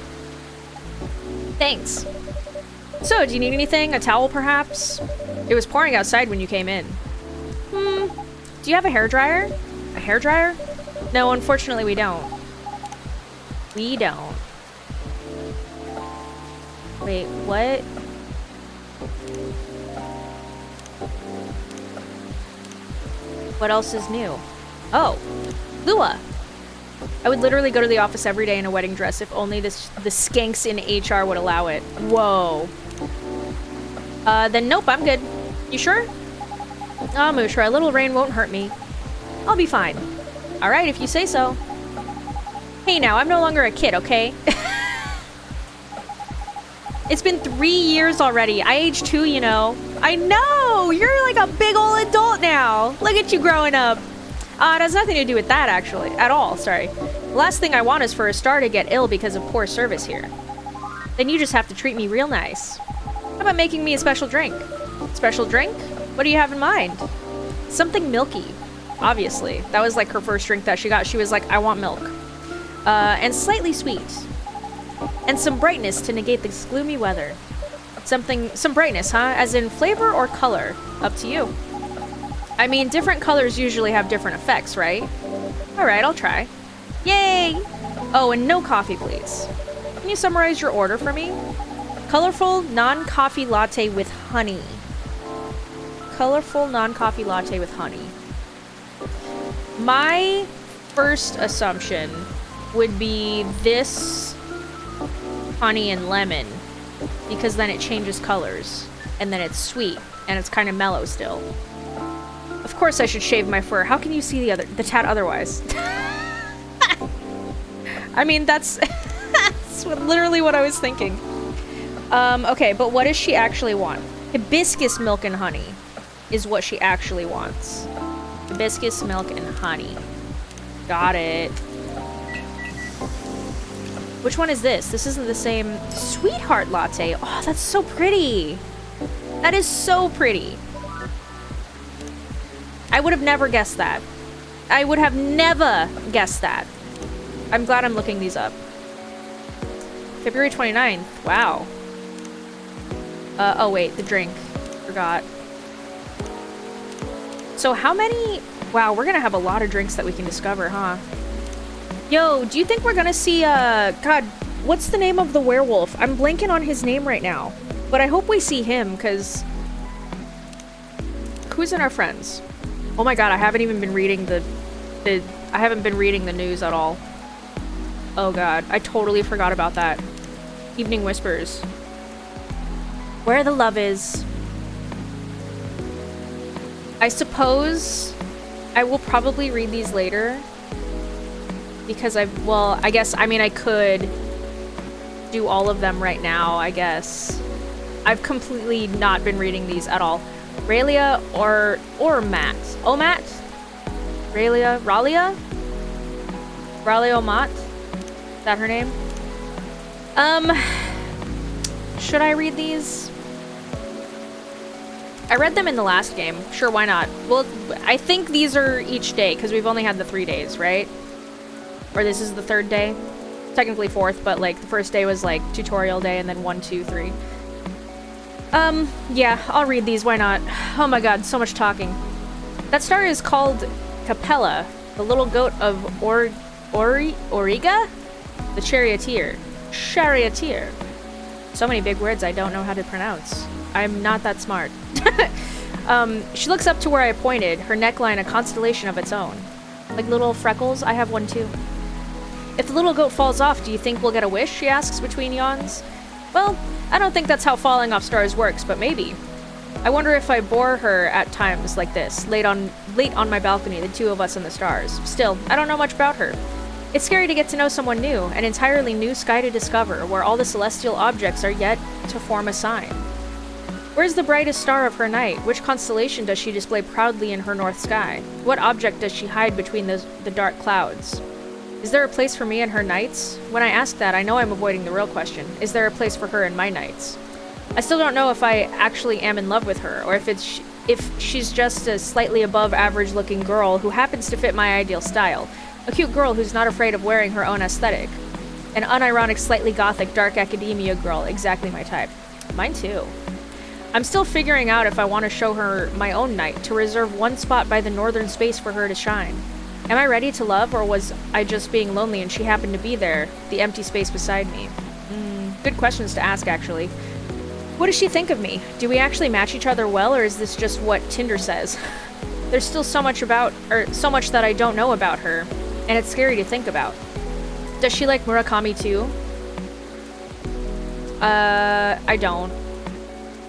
Thanks. So, do you need anything? A towel, perhaps? It was pouring outside when you came in. Do you have a hairdryer? A hairdryer? No, unfortunately we don't. We don't. Wait, what? What else is new? Oh, Lua. I would literally go to the office every day in a wedding dress if only the skanks in HR would allow it. Whoa. Then nope, I'm good. You sure? Oh, Mushra, a little rain won't hurt me. I'll be fine. Alright, if you say so. Hey now, I'm no longer a kid, okay? It's been 3 years already. I aged too, you know. I know! You're like a big old adult now. Look at you growing up. It has nothing to do with that, actually. At all, sorry. The last thing I want is for a star to get ill because of poor service here. Then you just have to treat me real nice. How about making me a special drink? Special drink? What do you have in mind? Something milky. Obviously. That was like her first drink that she got. She was like, I want milk. And slightly sweet. And some brightness to negate this gloomy weather. Some brightness, huh? As in flavor or color? Up to you. I mean, different colors usually have different effects, right? Alright, I'll try. Yay! Oh, and no coffee, please. Can you summarize your order for me? Colorful non-coffee latte with honey. Colorful non-coffee latte with honey. My first assumption would be this honey and lemon, because then it changes colors, and then it's sweet, and it's kind of mellow still. Of course I should shave my fur. How can you see the tat otherwise? I mean, that's literally what I was thinking. Okay, but what does she actually want? Hibiscus milk and honey is what she actually wants. Hibiscus milk and honey. Got it. Which one is this? This isn't the same. Sweetheart latte. Oh, that's so pretty. That is so pretty. I would have never guessed that. I would have never guessed that. I'm glad I'm looking these up. February 29th. Wow. Oh wait, the drink. Forgot. So how many... Wow, we're gonna have a lot of drinks that we can discover, huh? Yo, do you think we're gonna see, God, what's the name of the werewolf? I'm blanking on his name right now. But I hope we see him, because... Who's in our friends? Oh my god, I haven't even been reading I haven't been reading the news at all. Oh god, I totally forgot about that. Evening Whispers. Where the love is. I suppose I will probably read these later. Because I guess, I mean, I could do all of them right now, I guess. I've completely not been reading these at all. Ralia or Matt. Omat? Ralia? Omat? Is that her name? Should I read these? I read them in the last game. Sure, why not? Well, I think these are each day, because we've only had the 3 days, right? Or this is the 3rd day? Technically 4th, but like the first day was like tutorial day and then 1, 2, 3. Yeah, I'll read these, why not? Oh my god, so much talking. That star is called Capella, the little goat of Origa? The charioteer. Charioteer. So many big words I don't know how to pronounce. I'm not that smart. She looks up to where I pointed, her neckline a constellation of its own. Like little freckles, I have one too. If the little goat falls off, do you think we'll get a wish? She asks between yawns. Well, I don't think that's how falling off stars works, but maybe. I wonder if I bore her at times like this, late on my balcony, the two of us and the stars. Still, I don't know much about her. It's scary to get to know someone new, an entirely new sky to discover, where all the celestial objects are yet to form a sign. Where's the brightest star of her night? Which constellation does she display proudly in her north sky? What object does she hide between the dark clouds? Is there a place for me in her nights? When I ask that, I know I'm avoiding the real question. Is there a place for her in my nights? I still don't know if I actually am in love with her, or if she's just a slightly above average looking girl who happens to fit my ideal style. A cute girl who's not afraid of wearing her own aesthetic. An unironic, slightly gothic, dark academia girl, exactly my type. Mine too. I'm still figuring out if I want to show her my own night, to reserve one spot by the northern space for her to shine. Am I ready to love, or was I just being lonely and she happened to be there, the empty space beside me? Good questions to ask, actually. What does she think of me? Do we actually match each other well, or is this just what Tinder says? There's still so much that I don't know about her, and it's scary to think about. Does she like Murakami too? I don't.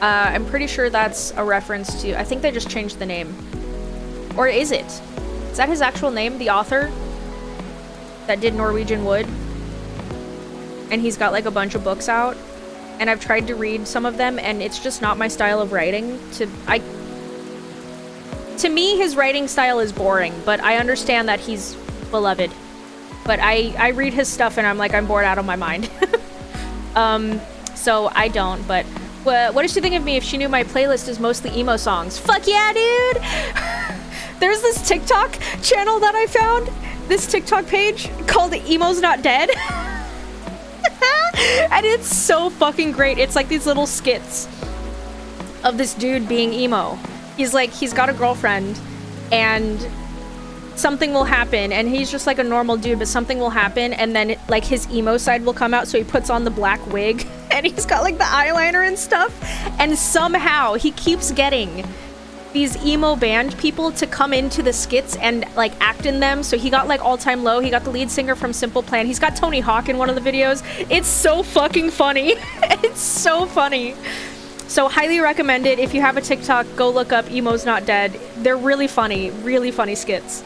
I'm pretty sure that's a reference to... I think they just changed the name. Or is it? Is that his actual name, the author? That did Norwegian Wood? And he's got like a bunch of books out. And I've tried to read some of them, and it's just not my style of writing. To me, his writing style is boring, but I understand that he's beloved. But I read his stuff and I'm like, I'm bored out of my mind. So I don't, but... what does she think of me if she knew my playlist is mostly emo songs? Fuck yeah, dude! There's this TikTok channel that I found, this TikTok page called Emo's Not Dead. And it's so fucking great. It's like these little skits of this dude being emo. He's got a girlfriend and something will happen and he's just like a normal dude, but something will happen and then like his emo side will come out, so he puts on the black wig and he's got like the eyeliner and stuff, and somehow he keeps getting these emo band people to come into the skits and like act in them. So he got like All Time Low, he got the lead singer from Simple Plan, he's got Tony Hawk in one of the videos. It's so fucking funny. It's so funny. So highly recommended. If you have a TikTok, go look up Emo's Not Dead. They're really funny skits.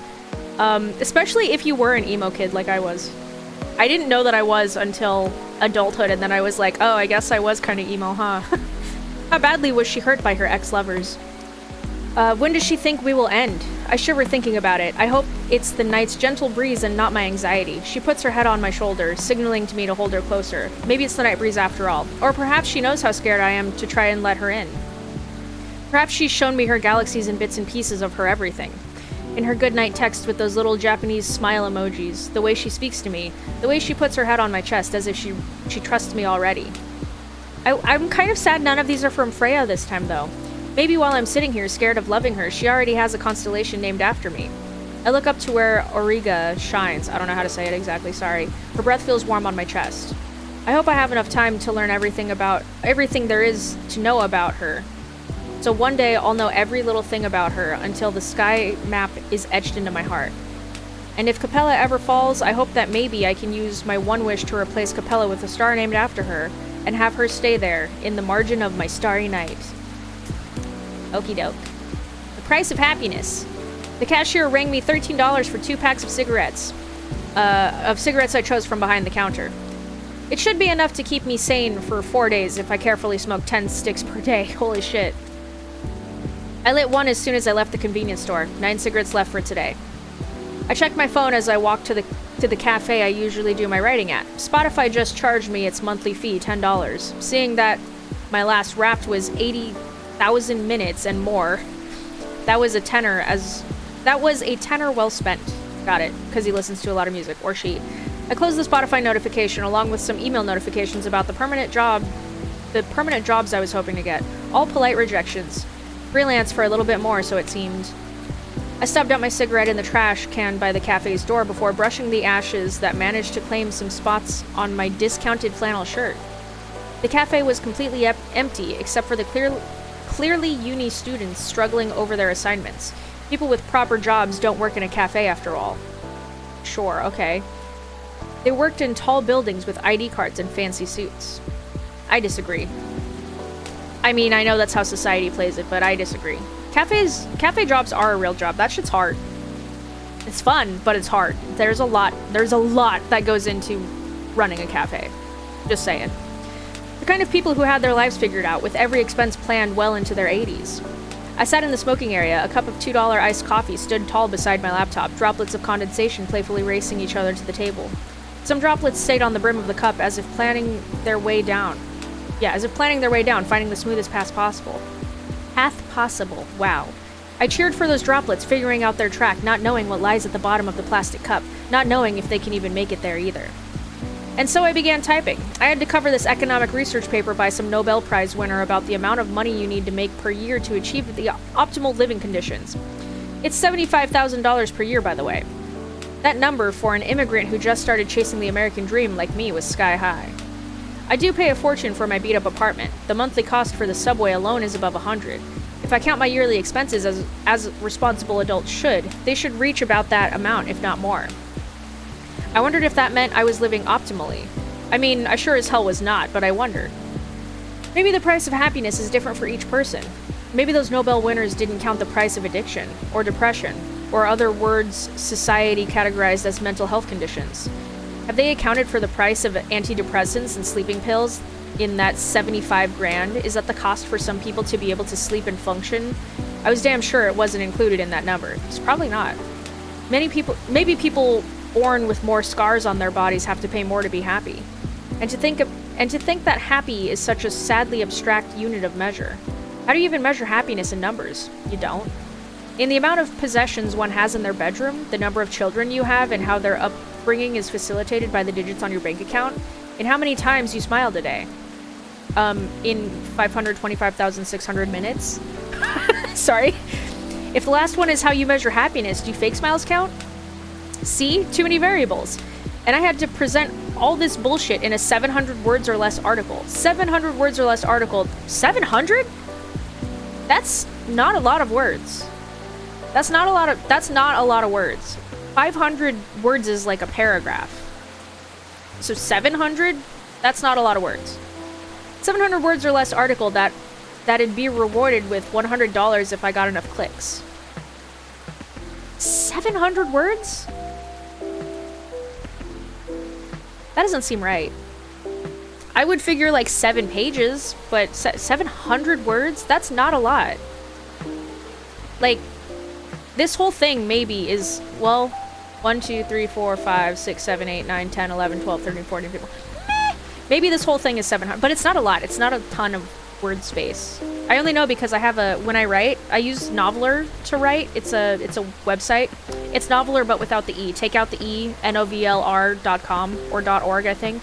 Especially if you were an emo kid like I was. I didn't know that I was until adulthood, and then I was like, oh, I guess I was kind of emo, huh? How badly was she hurt by her ex-lovers? When does she think we will end? I shiver thinking about it. I hope it's the night's gentle breeze and not my anxiety. She puts her head on my shoulder, signaling to me to hold her closer. Maybe it's the night breeze after all. Or perhaps she knows how scared I am to try and let her in. Perhaps she's shown me her galaxies and bits and pieces of her everything. In her goodnight text with those little Japanese smile emojis, the way she speaks to me, the way she puts her head on my chest as if she trusts me already. I'm kind of sad none of these are from Freya this time, though. Maybe while I'm sitting here scared of loving her, she already has a constellation named after me. I look up to where Auriga shines. I don't know how to say it exactly, sorry. Her breath feels warm on my chest. I hope I have enough time to learn everything there is to know about her. So one day I'll know every little thing about her until the sky map is etched into my heart. And if Capella ever falls, I hope that maybe I can use my one wish to replace Capella with a star named after her, and have her stay there, in the margin of my starry night. Okie doke. The price of happiness. The cashier rang me $13 for 2 packs of cigarettes. Of cigarettes I chose from behind the counter. It should be enough to keep me sane for 4 days if I carefully smoke 10 sticks per day. Holy shit. I lit one as soon as I left the convenience store. 9 cigarettes left for today. I checked my phone as I walked to the cafe I usually do my writing at. Spotify just charged me its monthly fee, $10. Seeing that my last Wrapped was 80,000 minutes and more, that was a tenner well spent. Got it, because he listens to a lot of music, or she. I closed the Spotify notification along with some email notifications about the permanent jobs I was hoping to get. All polite rejections. Freelance for a little bit more, so it seemed. I stubbed out my cigarette in the trash can by the cafe's door before brushing the ashes that managed to claim some spots on my discounted flannel shirt. The cafe was completely empty, except for the clearly uni students struggling over their assignments. People with proper jobs don't work in a cafe after all. Sure, okay. They worked in tall buildings with ID cards and fancy suits. I disagree. I mean, I know that's how society plays it, but I disagree. Cafe jobs are a real job. That shit's hard. It's fun, but it's hard. There's a lot that goes into running a cafe. Just saying. The kind of people who had their lives figured out, with every expense planned well into their 80s. I sat in the smoking area. A cup of $2 iced coffee stood tall beside my laptop, droplets of condensation playfully racing each other to the table. Some droplets stayed on the brim of the cup as if planning their way down. Finding the smoothest path possible. Wow. I cheered for those droplets, figuring out their track, not knowing what lies at the bottom of the plastic cup, not knowing if they can even make it there either. And so I began typing. I had to cover this economic research paper by some Nobel Prize winner about the amount of money you need to make per year to achieve the optimal living conditions. It's $75,000 per year, by the way. That number for an immigrant who just started chasing the American dream like me was sky high. I do pay a fortune for my beat-up apartment. The monthly cost for the subway alone is above $100. If I count my yearly expenses as responsible adults should, they should reach about that amount, if not more. I wondered if that meant I was living optimally. I mean, I sure as hell was not, but I wondered. Maybe the price of happiness is different for each person. Maybe those Nobel winners didn't count the price of addiction, or depression, or other words society categorized as mental health conditions. Have they accounted for the price of antidepressants and sleeping pills in that 75 grand? Is that the cost for some people to be able to sleep and function? I was damn sure it wasn't included in that number. It's probably not. Maybe people born with more scars on their bodies have to pay more to be happy. And to think that happy is such a sadly abstract unit of measure. How do you even measure happiness in numbers? You don't. In the amount of possessions one has in their bedroom, the number of children you have, and how their upbringing is facilitated by the digits on your bank account, and how many times you smiled a day. In 525,600 minutes. Sorry. If the last one is how you measure happiness, do fake smiles count? See? Too many variables. And I had to present all this bullshit in a 700 words or less article. 700 words or less article. 700? That's not a lot of words. That's not a lot of words. 500 words is like a paragraph. So 700? That's not a lot of words. 700 words or less article that'd be rewarded with $100 if I got enough clicks. 700 words? That doesn't seem right. I would figure like 7 pages, but 700 words? That's not a lot. Like, this whole thing maybe is, well, 1, 2, 3, 4, 5, 6, 7, 8, 9, 10, 11, 12, 13, 14, 15. Maybe this whole thing is 700, but it's not a lot. It's not a ton of word space. I only know because I have when I write, I use Noveler to write. It's a website. It's Noveler, but without the E. Take out the E, novlr.com or .org, I think.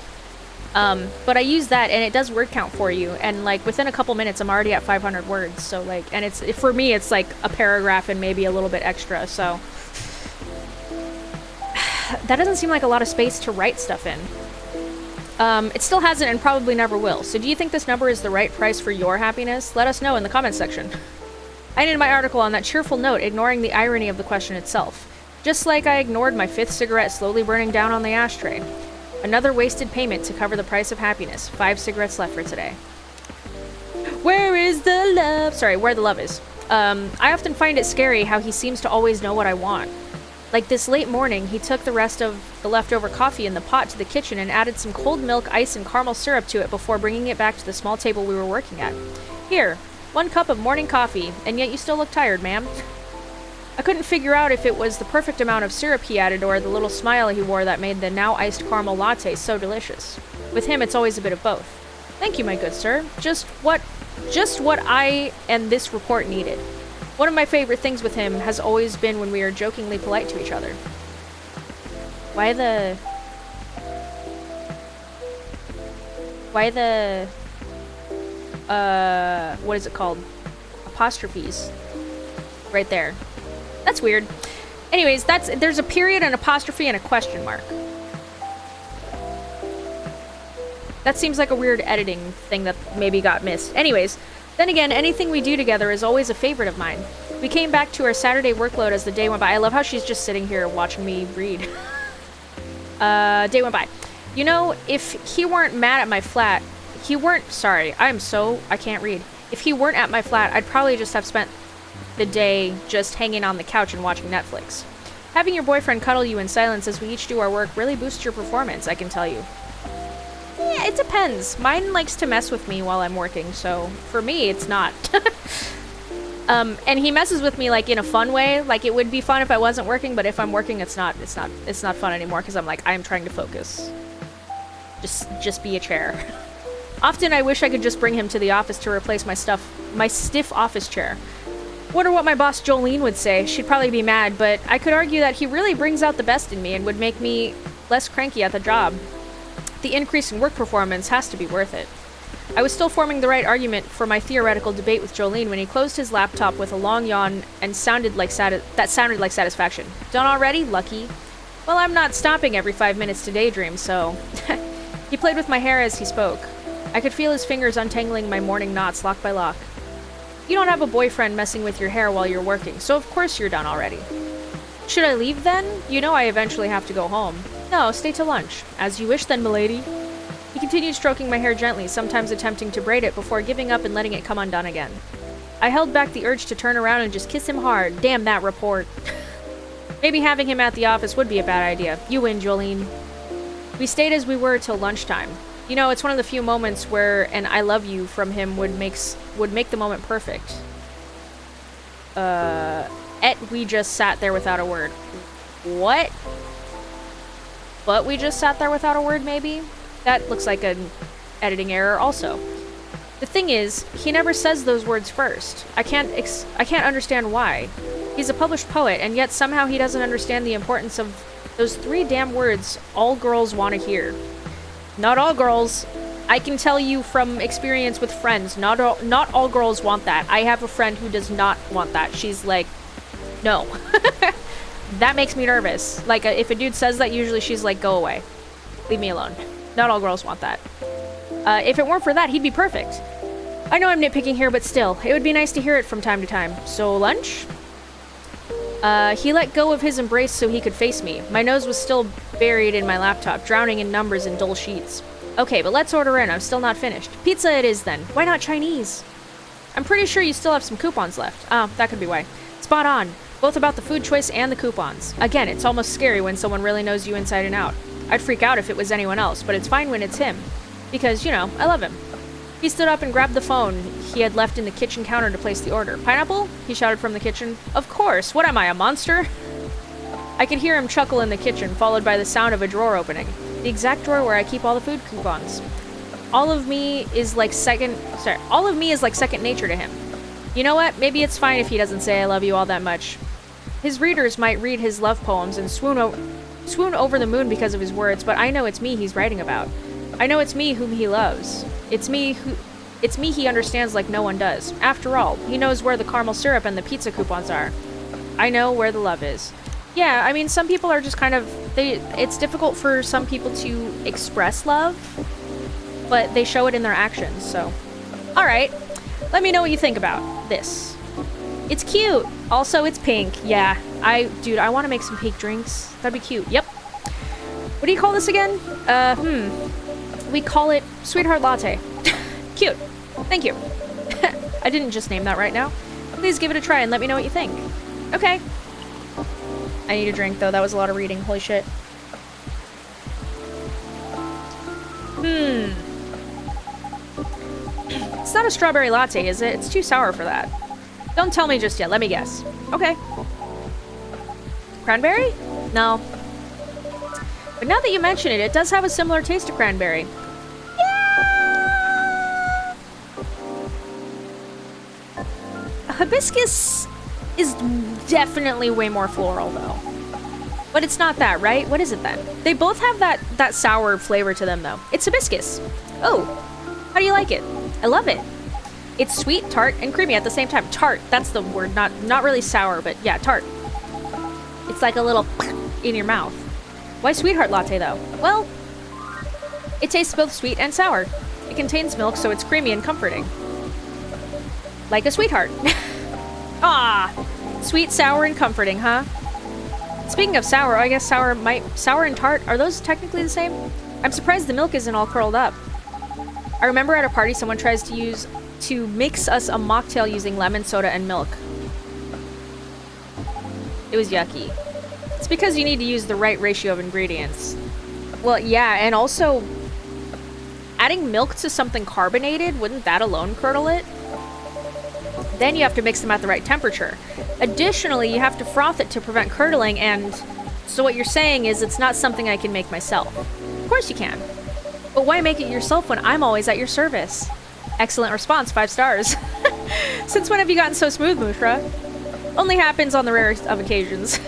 But I use that, and it does word count for you. And like within a couple minutes, I'm already at 500 words. So like, and for me, it's like a paragraph and maybe a little bit extra. So that doesn't seem like a lot of space to write stuff in. It still hasn't and probably never will. So do you think this number is the right price for your happiness? Let us know in the comments section. I ended my article on that cheerful note, ignoring the irony of the question itself. Just like I ignored my 5th cigarette slowly burning down on the ashtray. Another wasted payment to cover the price of happiness. 5 cigarettes left for today. Where is the love? Sorry, where the love is. I often find it scary how he seems to always know what I want. Like this late morning, he took the rest of the leftover coffee in the pot to the kitchen and added some cold milk, ice, and caramel syrup to it before bringing it back to the small table we were working at. Here, 1 cup of morning coffee, and yet you still look tired, ma'am. I couldn't figure out if it was the perfect amount of syrup he added or the little smile he wore that made the now iced caramel latte so delicious. With him, it's always a bit of both. Thank you, my good sir. Just what I and this report needed. One of my favorite things with him has always been when we are jokingly polite to each other. Why the... what is it called? Apostrophes. Right there. That's weird. Anyways, there's a period, an apostrophe, and a question mark. That seems like a weird editing thing that maybe got missed. Anyways, then again, anything we do together is always a favorite of mine. We came back to our Saturday workload as the day went by. I love how she's just sitting here watching me read. Day went by. You know, if he weren't mad at my flat, I can't read. If he weren't at my flat, I'd probably just have spent the day just hanging on the couch and watching Netflix. Having your boyfriend cuddle you in silence as we each do our work really boosts your performance, I can tell you. Yeah, it depends. Mine likes to mess with me while I'm working, so for me, it's not. And he messes with me like in a fun way. Like it would be fun if I wasn't working, but if I'm working, it's not fun anymore because I'm like, I am trying to focus. Just be a chair. Often I wish I could just bring him to the office to replace my stiff office chair. Wonder what my boss Jolene would say. She'd probably be mad, but I could argue that he really brings out the best in me and would make me less cranky at the job. The increase in work performance has to be worth it. I was still forming the right argument for my theoretical debate with Jolene when he closed his laptop with a long yawn and sounded like satisfaction. Done already? Lucky. Well, I'm not stopping every 5 minutes to daydream, so... He played with my hair as he spoke. I could feel his fingers untangling my morning knots lock by lock. You don't have a boyfriend messing with your hair while you're working, so of course you're done already. Should I leave then? You know I eventually have to go home. No, stay till lunch. As you wish then, milady. He continued stroking my hair gently, sometimes attempting to braid it before giving up and letting it come undone again. I held back the urge to turn around and just kiss him hard. Damn that report. Maybe having him at the office would be a bad idea. You win, Jolene. We stayed as we were till lunchtime. You know, it's one of the few moments where an I love you from him would make the moment perfect. We just sat there without a word. What? But we just sat there without a word, maybe? That looks like an editing error also. The thing is, he never says those words first. I can't understand why. He's a published poet, and yet somehow he doesn't understand the importance of those 3 damn words all girls want to hear. Not all girls. I can tell you from experience with friends, not all girls want that. I have a friend who does not want that. She's like, no. That makes me nervous. Like, if a dude says that, usually she's like, go away. Leave me alone. Not all girls want that. If it weren't for that, he'd be perfect. I know I'm nitpicking here, but still, it would be nice to hear it from time to time. So, lunch? He let go of his embrace so he could face me. My nose was still buried in my laptop, drowning in numbers and dull sheets. Okay, but let's order in. I'm still not finished. Pizza it is, then. Why not Chinese? I'm pretty sure you still have some coupons left. Oh, that could be why. Spot on. Both about the food choice and the coupons. Again, it's almost scary when someone really knows you inside and out. I'd freak out if it was anyone else, but it's fine when it's him. Because, you know, I love him. He stood up and grabbed the phone he had left in the kitchen counter to place the order. Pineapple? He shouted from the kitchen. Of course. What am I, a monster? I could hear him chuckle in the kitchen, followed by the sound of a drawer opening. The exact drawer where I keep all the food coupons. All of me is like second nature to him. You know what? Maybe it's fine if he doesn't say I love you all that much. His readers might read his love poems and swoon over the moon because of his words, but I know it's me he's writing about. I know it's me whom he loves. It's me he understands like no one does. After all, he knows where the caramel syrup and the pizza coupons are. I know where the love is. Yeah, I mean, some people are just kind of it's difficult for some people to express love, but they show it in their actions. So, all right, let me know what you think about this. It's cute. Also, it's pink. Yeah, dude, I want to make some pink drinks. That'd be cute. Yep. What do you call this again? We call it Sweetheart Latte. Cute. Thank you. I didn't just name that right now. Please give it a try and let me know what you think. Okay. I need a drink, though. That was a lot of reading. Holy shit. It's not a strawberry latte, is it? It's too sour for that. Don't tell me just yet. Let me guess. Okay. Cranberry? No. But now that you mention it, it does have a similar taste to cranberry. Yeah! Hibiscus is definitely way more floral, though. But it's not that, right? What is it then? They both have that sour flavor to them, though. It's hibiscus. Oh, how do you like it? I love it. It's sweet, tart, and creamy at the same time. Tart, that's the word. Not really sour, but yeah, tart. It's like a little in your mouth. Why Sweetheart Latte, though? Well, it tastes both sweet and sour. It contains milk, so it's creamy and comforting. Like a sweetheart. Ah, sweet, sour, and comforting, huh? Speaking of sour, I guess sour and tart, are those technically the same? I'm surprised the milk isn't all curled up. I remember at a party someone tries to mix us a mocktail using lemon soda and milk. It was yucky. It's because you need to use the right ratio of ingredients. Well, yeah, and also adding milk to something carbonated, wouldn't that alone curdle it? Then you have to mix them at the right temperature. Additionally, you have to froth it to prevent curdling, and so what you're saying is it's not something I can make myself. Of course you can. But why make it yourself when I'm always at your service? Excellent response, 5 stars. Since when have you gotten so smooth, Mushra? Only happens on the rarest of occasions.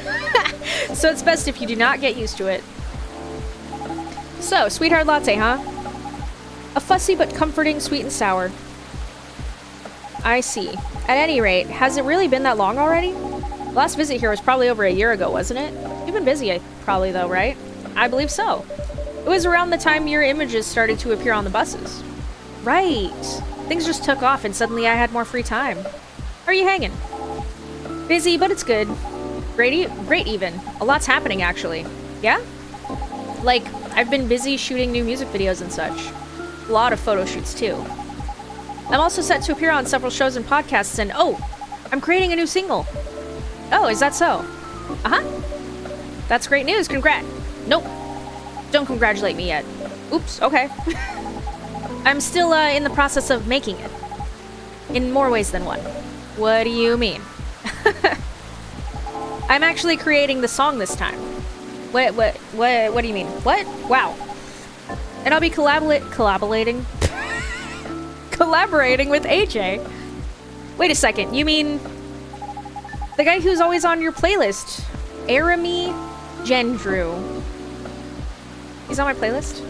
So it's best if you do not get used to it. So, Sweetheart Latte, huh? A fussy but comforting sweet and sour. I see. At any rate, has it really been that long already? The last visit here was probably over a year ago, wasn't it? You've been busy, probably, though, right? I believe so. It was around the time your images started to appear on the buses. Right. Things just took off and suddenly I had more free time. How are you hanging? Busy, but it's good. Great even. A lot's happening, actually. Yeah? Like, I've been busy shooting new music videos and such. A lot of photo shoots, too. I'm also set to appear on several shows and podcasts, and oh, I'm creating a new single. Oh, is that so? Uh-huh. That's great news. Nope. Don't congratulate me yet. Oops, okay. I'm still in the process of making it. In more ways than one. What do you mean? I'm actually creating the song this time. What do you mean? What? Wow. And I'll be collaborating with AJ. Wait a second, you mean the guy who's always on your playlist? Arami Gendrew. He's on my playlist?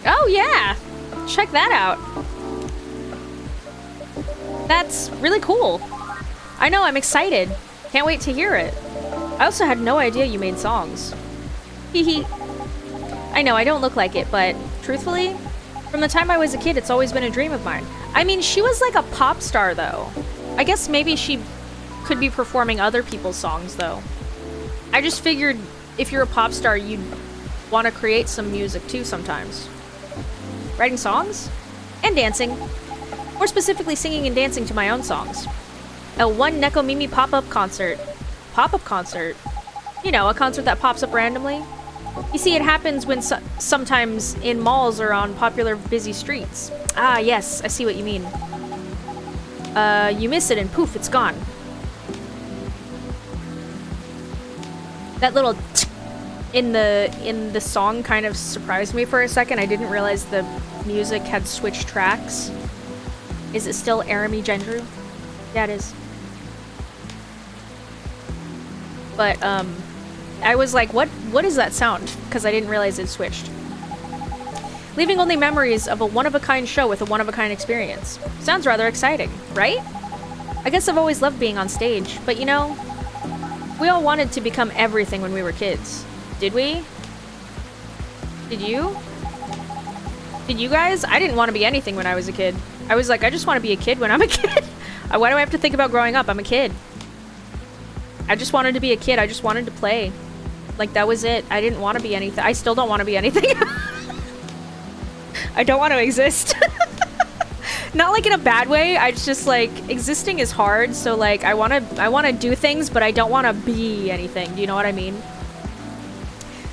Oh yeah! Check that out. That's really cool. I know, I'm excited. Can't wait to hear it. I also had no idea you made songs. Hee. I know, I don't look like it, but truthfully, from the time I was a kid, it's always been a dream of mine. I mean, she was like a pop star, though. I guess maybe she could be performing other people's songs, though. I just figured if you're a pop star, you'd want to create some music, too, sometimes. Writing songs? And dancing. More specifically, singing and dancing to my own songs. A one Neko Mimi pop-up concert. Pop-up concert? You know, a concert that pops up randomly. You see, it happens when sometimes in malls or on popular busy streets. Ah, yes, I see what you mean. You miss it and poof, it's gone. That little in the song kind of surprised me for a second. I didn't realize the music had switched tracks. Is it still Arami Gendrew? Yeah, it is. But, I was like, what is that sound? Because I didn't realize it switched. Leaving only memories of a one-of-a-kind show with a one-of-a-kind experience. Sounds rather exciting, right? I guess I've always loved being on stage, but you know, we all wanted to become everything when we were kids. Did we? Did you? Did you guys? I didn't want to be anything when I was a kid. I was like, I just want to be a kid when I'm a kid. Why do I have to think about growing up? I'm a kid. I just wanted to be a kid. I just wanted to play. Like, that was it. I didn't want to be anything. I still don't want to be anything. I don't want to exist. Not like in a bad way. I just like, existing is hard. So like, I want to do things, but I don't want to be anything. Do you know what I mean?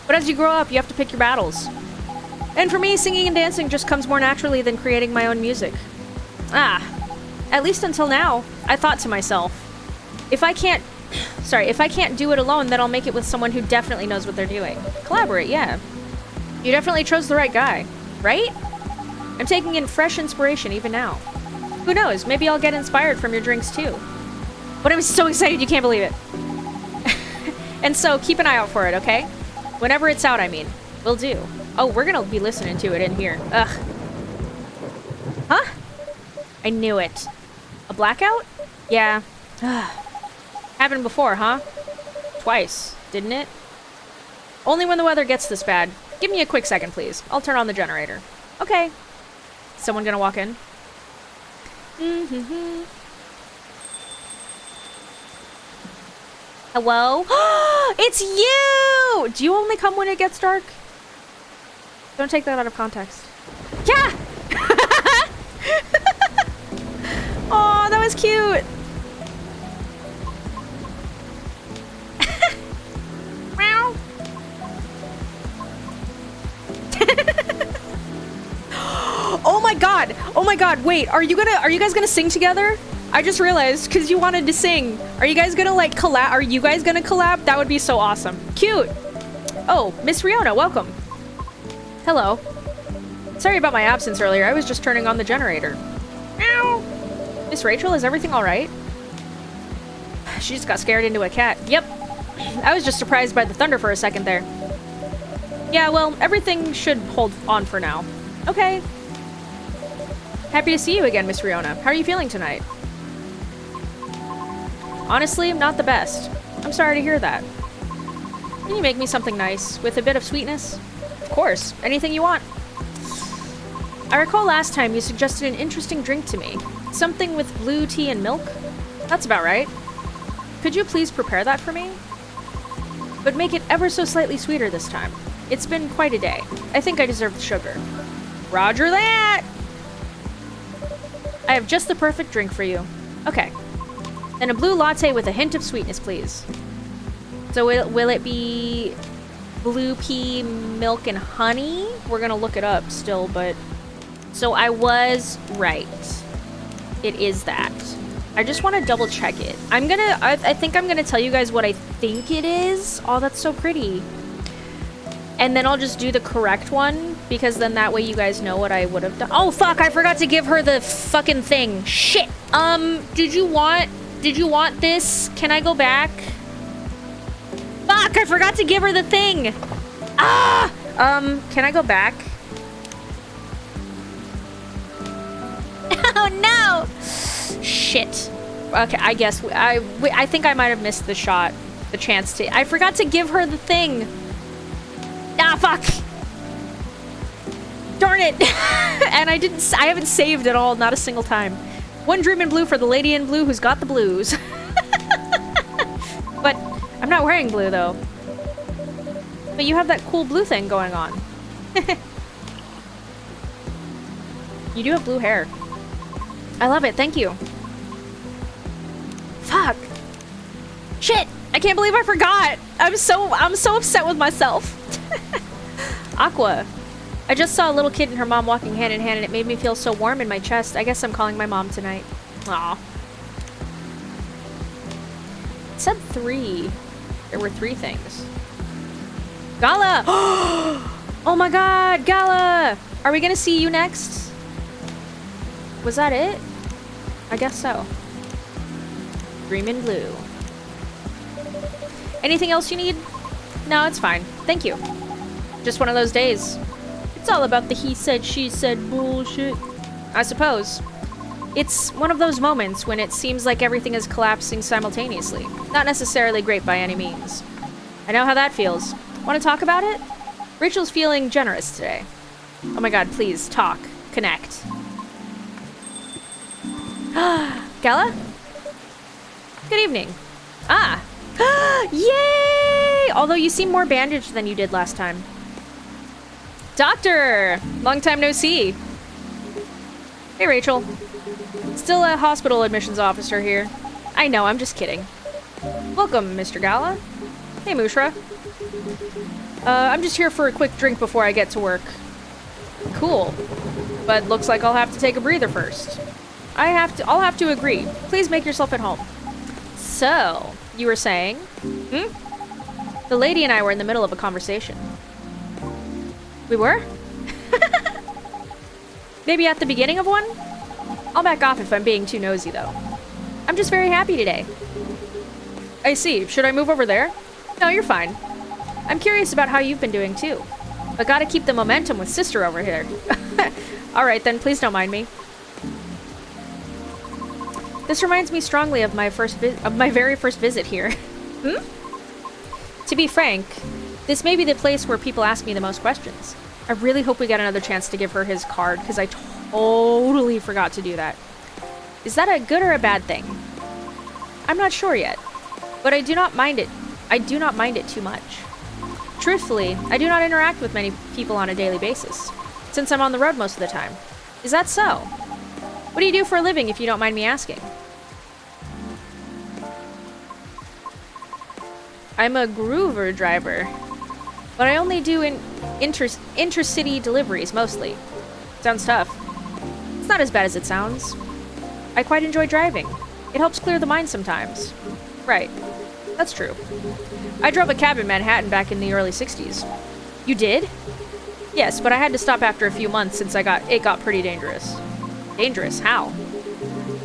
But as you grow up, you have to pick your battles. And for me, singing and dancing just comes more naturally than creating my own music. At least until now, I thought to myself, if I can't do it alone, then I'll make it with someone who definitely knows what they're doing. Collaborate, yeah. You definitely chose the right guy, right? I'm taking in fresh inspiration even now. Who knows, maybe I'll get inspired from your drinks too. But I'm so excited you can't believe it. And so, keep an eye out for it, okay? Whenever it's out, I mean. Will do. Oh, we're gonna be listening to it in here. Ugh. Huh? I knew it. A blackout? Yeah. Happened before, huh? Twice, didn't it? Only when the weather gets this bad. Give me a quick second, please. I'll turn on the generator. Okay. Someone gonna walk in? Hello? It's you! Do you only come when it gets dark? Don't take that out of context. Yeah! Aw, that was cute! Meow. Oh my god! Oh my god, wait, are you guys gonna sing together? I just realized, because you wanted to sing. Are you guys gonna like collab? Are you guys gonna collab? That would be so awesome. Cute! Oh, Miss Riona, welcome. Hello. Sorry about my absence earlier, I was just turning on the generator. Meow! Miss Rachel, is everything alright? She just got scared into a cat. Yep. I was just surprised by the thunder for a second there. Yeah, well, everything should hold on for now. Okay. Happy to see you again, Miss Riona. How are you feeling tonight? Honestly, not the best. I'm sorry to hear that. Can you make me something nice, with a bit of sweetness? Of course, anything you want. I recall last time you suggested an interesting drink to me. Something with blue tea and milk? That's about right. Could you please prepare that for me? But make it ever so slightly sweeter this time. It's been quite a day. I think I deserve the sugar. Roger that! I have just the perfect drink for you. Okay. Then a blue latte with a hint of sweetness, please. So will it be blue pea, milk, and honey? We're gonna look it up still, but... So I was right. It is that. I just want to double check it. I think I'm gonna tell you guys what I think it is. Oh, that's so pretty. And then I'll just do the correct one, because then that way you guys know what I would have done. Oh, fuck, I forgot to give her the fucking thing. Shit. Did you want this? Can I go back? Fuck, I forgot to give her the thing. Ah! Can I go back? Oh, no! Shit. Okay, I guess I think I might have missed the shot. The chance to... I forgot to give her the thing. Ah, fuck! Darn it! And I haven't saved at all, not a single time. One dream in blue for the lady in blue who's got the blues. But I'm not wearing blue, though. But you have that cool blue thing going on. You do have blue hair. I love it, thank you. Fuck. Shit! I can't believe I forgot! I'm so upset with myself. Aqua. I just saw a little kid and her mom walking hand in hand and it made me feel so warm in my chest. I guess I'm calling my mom tonight. Aw. It said 3. There were 3 things. Gala! Oh my god, Gala! Are we gonna see you next? Was that it? I guess so. Dream in blue. Anything else you need? No, it's fine. Thank you. Just one of those days. It's all about the he said, she said bullshit. I suppose. It's one of those moments when it seems like everything is collapsing simultaneously. Not necessarily great by any means. I know how that feels. Want to talk about it? Rachel's feeling generous today. Oh my god, please, talk. Connect. Gala? Good evening. Ah. Yay! Although you seem more bandaged than you did last time. Doctor! Long time no see. Hey, Rachel. Still a hospital admissions officer here. I know, I'm just kidding. Welcome, Mr. Gala. Hey, Mushra. I'm just here for a quick drink before I get to work. Cool. But looks like I'll have to take a breather first. I'll have to agree. Please make yourself at home. So, you were saying? The lady and I were in the middle of a conversation. We were? Maybe at the beginning of one? I'll back off if I'm being too nosy, though. I'm just very happy today. I see. Should I move over there? No, you're fine. I'm curious about how you've been doing, too. But gotta keep the momentum with sister over here. Alright then, please don't mind me. This reminds me strongly of my very first visit here. To be frank, this may be the place where people ask me the most questions. I really hope we get another chance to give her his card, because I totally forgot to do that. Is that a good or a bad thing? I'm not sure yet, but I do not mind it. I do not mind it too much. Truthfully, I do not interact with many people on a daily basis, since I'm on the road most of the time. Is that so? What do you do for a living, if you don't mind me asking? I'm a groover driver, but I only do intercity deliveries, mostly. Sounds tough. It's not as bad as it sounds. I quite enjoy driving. It helps clear the mind sometimes. Right. That's true. I drove a cab in Manhattan back in the early 60s. You did? Yes, but I had to stop after a few months since it got pretty dangerous. Dangerous? How?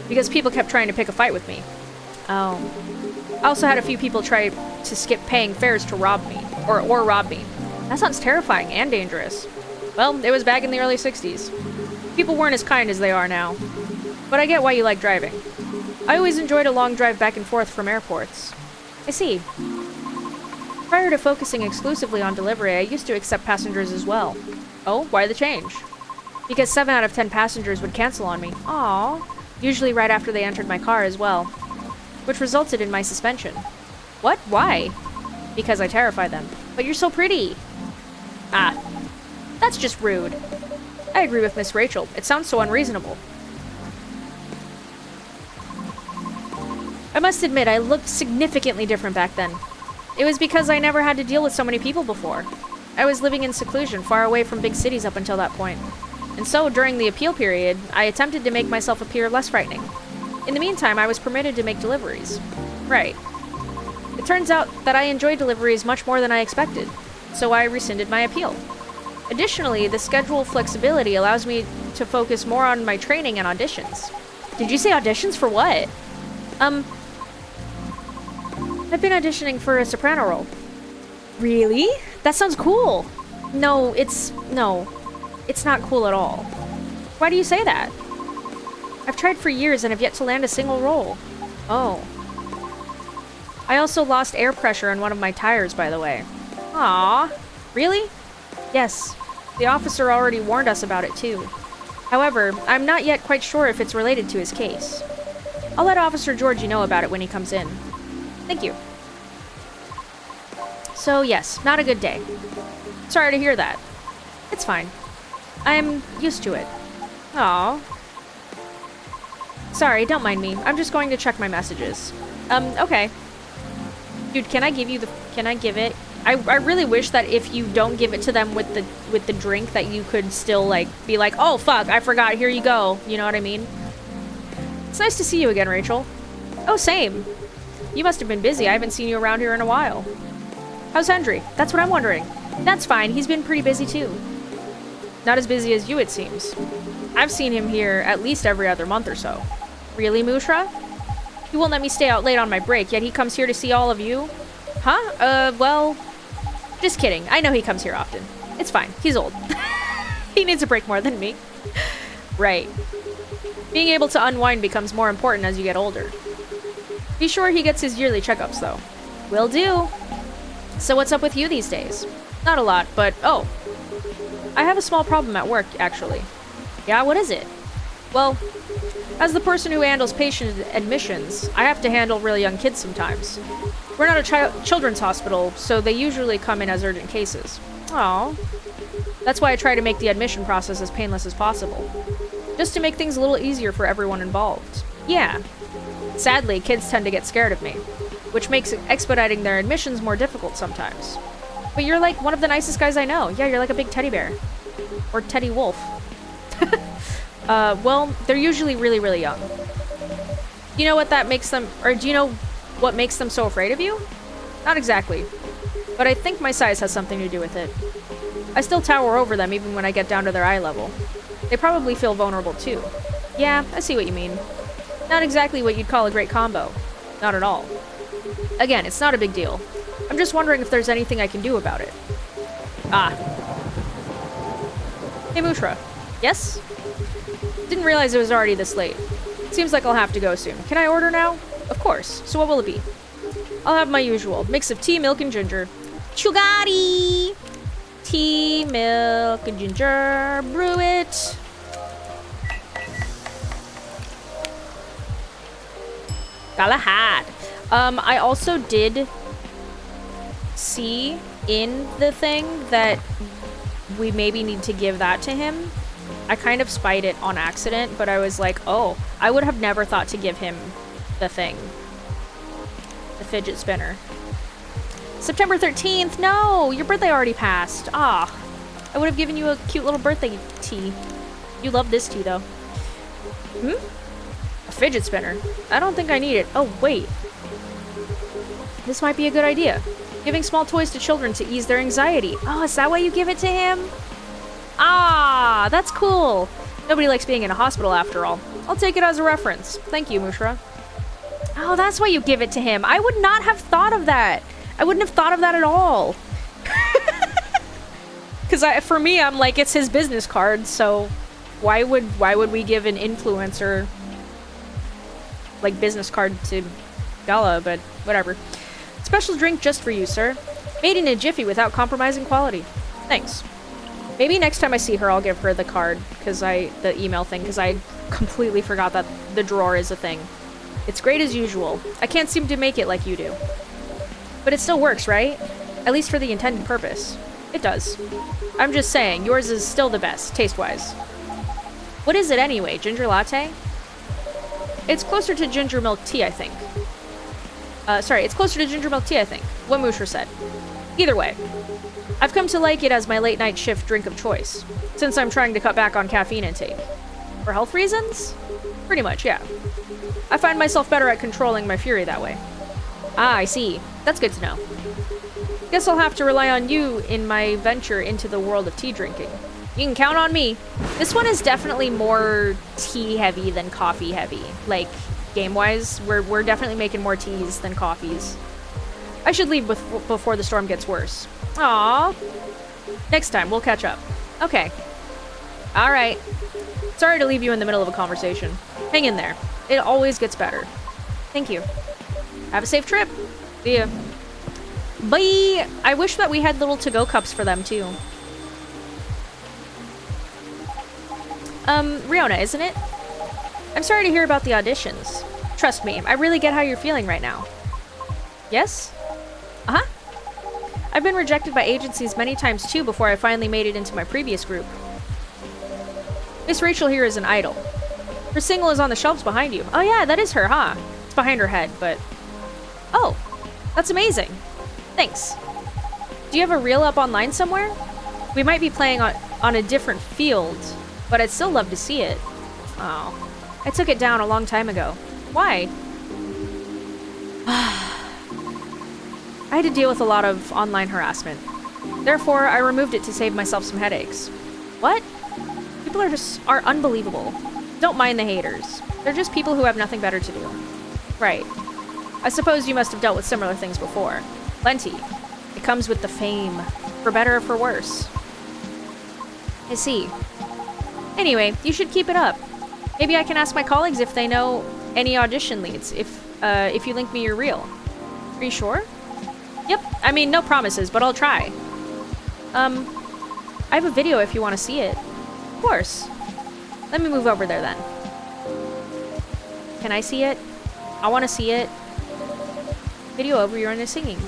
Because people kept trying to pick a fight with me. Oh. I also had a few people try to skip paying fares to rob me. Or rob me. That sounds terrifying and dangerous. Well, it was back in the early 60s. People weren't as kind as they are now. But I get why you like driving. I always enjoyed a long drive back and forth from airports. I see. Prior to focusing exclusively on delivery, I used to accept passengers as well. Oh, why the change? Because 7 out of 10 passengers would cancel on me. Aww. Usually right after they entered my car as well. Which resulted in my suspension. What? Why? Because I terrify them. But you're so pretty. Ah. That's just rude. I agree with Miss Rachel. It sounds so unreasonable. I must admit, I looked significantly different back then. It was because I never had to deal with so many people before. I was living in seclusion, far away from big cities up until that point. And so, during the appeal period, I attempted to make myself appear less frightening. In the meantime, I was permitted to make deliveries. Right. It turns out that I enjoy deliveries much more than I expected, so I rescinded my appeal. Additionally, the schedule flexibility allows me to focus more on my training and auditions. Did you say auditions for what? I've been auditioning for a soprano role. Really? That sounds cool. No, it's not cool at all. Why do you say that? I've tried for years and have yet to land a single role. Oh. I also lost air pressure on one of my tires, by the way. Aww. Really? Yes. The officer already warned us about it, too. However, I'm not yet quite sure if it's related to his case. I'll let Officer Georgie know about it when he comes in. Thank you. So, yes, not a good day. Sorry to hear that. It's fine. I'm used to it. Aww. Sorry, don't mind me. I'm just going to check my messages. Okay. Dude, can I give it? I really wish that if you don't give it to them with the drink that you could still, like, be like, oh, fuck, I forgot, here you go. You know what I mean? It's nice to see you again, Rachel. Oh, same. You must have been busy. I haven't seen you around here in a while. How's Hendry? That's what I'm wondering. That's fine. He's been pretty busy, too. Not as busy as you, it seems. I've seen him here at least every other month or so. Really, Mushra? He won't let me stay out late on my break, yet he comes here to see all of you? Huh? Well... Just kidding. I know he comes here often. It's fine. He's old. He needs a break more than me. Right. Being able to unwind becomes more important as you get older. Be sure he gets his yearly checkups, though. Will do. So what's up with you these days? Not a lot, but oh. I have a small problem at work, actually. Yeah, what is it? Well, as the person who handles patient admissions, I have to handle really young kids sometimes. We're not a children's hospital, so they usually come in as urgent cases. Aww. That's why I try to make the admission process as painless as possible. Just to make things a little easier for everyone involved. Yeah. Sadly, kids tend to get scared of me, which makes expediting their admissions more difficult sometimes. But you're like one of the nicest guys I know. Yeah, you're like a big teddy bear. Or teddy wolf. Well, they're usually really, really young. Do you know what that makes them, or do you know what makes them so afraid of you? Not exactly. But I think my size has something to do with it. I still tower over them even when I get down to their eye level. They probably feel vulnerable too. Yeah, I see what you mean. Not exactly what you'd call a great combo. Not at all. Again, it's not a big deal. I'm just wondering if there's anything I can do about it. Ah. Hey, Mushra. Yes? Didn't realize it was already this late. Seems like I'll have to go soon. Can I order now? Of course. So what will it be? I'll have my usual. Mix of tea, milk, and ginger. Chugari! Tea, milk, and ginger. Brew it. Galahad. I also did see in the thing that we maybe need to give that to him. I kind of spied it on accident, but I was like, oh, I would have never thought to give him the thing. The fidget spinner. September 13th! No! Your birthday already passed. Ah. I would have given you a cute little birthday tea. You love this tea, though. A fidget spinner. I don't think I need it. Oh, wait. This might be a good idea. Giving small toys to children to ease their anxiety. Oh, is that why you give it to him? Ah, that's cool. Nobody likes being in a hospital after all. I'll take it as a reference. Thank you, Mushra. Oh, that's why you give it to him. I would not have thought of that. I wouldn't have thought of that at all. Because for me, I'm like, it's his business card, so why would we give an influencer like business card to Gala? But whatever. Special drink just for you, sir. Made in a jiffy without compromising quality. Thanks. Maybe next time I see her, I'll give her the card, the email thing, because I completely forgot that the drawer is a thing. It's great as usual. I can't seem to make it like you do. But it still works, right? At least for the intended purpose. It does. I'm just saying, yours is still the best, taste-wise. What is it anyway? Ginger latte? It's closer to ginger milk tea, I think. Sorry, it's closer to ginger milk tea, I think. What Mushra said. Either way. I've come to like it as my late-night shift drink of choice, since I'm trying to cut back on caffeine intake. For health reasons? Pretty much, yeah. I find myself better at controlling my fury that way. Ah, I see. That's good to know. Guess I'll have to rely on you in my venture into the world of tea drinking. You can count on me. This one is definitely more tea-heavy than coffee-heavy. Like, game-wise, we're definitely making more teas than coffees. I should leave before the storm gets worse. Aww. Next time, we'll catch up. Okay. Alright. Sorry to leave you in the middle of a conversation. Hang in there. It always gets better. Thank you. Have a safe trip. See ya. Bye! I wish that we had little to-go cups for them, too. Riona, isn't it? I'm sorry to hear about the auditions. Trust me, I really get how you're feeling right now. Yes? Uh-huh. I've been rejected by agencies many times too before I finally made it into my previous group. Miss Rachel here is an idol. Her single is on the shelves behind you. Oh yeah, that is her, huh? It's behind her head, but... Oh, that's amazing. Thanks. Do you have a reel up online somewhere? We might be playing on a different field, but I'd still love to see it. Oh, I took it down a long time ago. Why? I had to deal with a lot of online harassment. Therefore, I removed it to save myself some headaches. What? People are unbelievable. Don't mind the haters. They're just people who have nothing better to do. Right. I suppose you must have dealt with similar things before. Plenty. It comes with the fame. For better or for worse. I see. Anyway, you should keep it up. Maybe I can ask my colleagues if they know any audition leads, if you link me your reel. Are you sure? Yep, I mean, no promises, but I'll try. I have a video if you want to see it. Of course. Let me move over there then. Can I see it? I want to see it. Video over, you're into singing.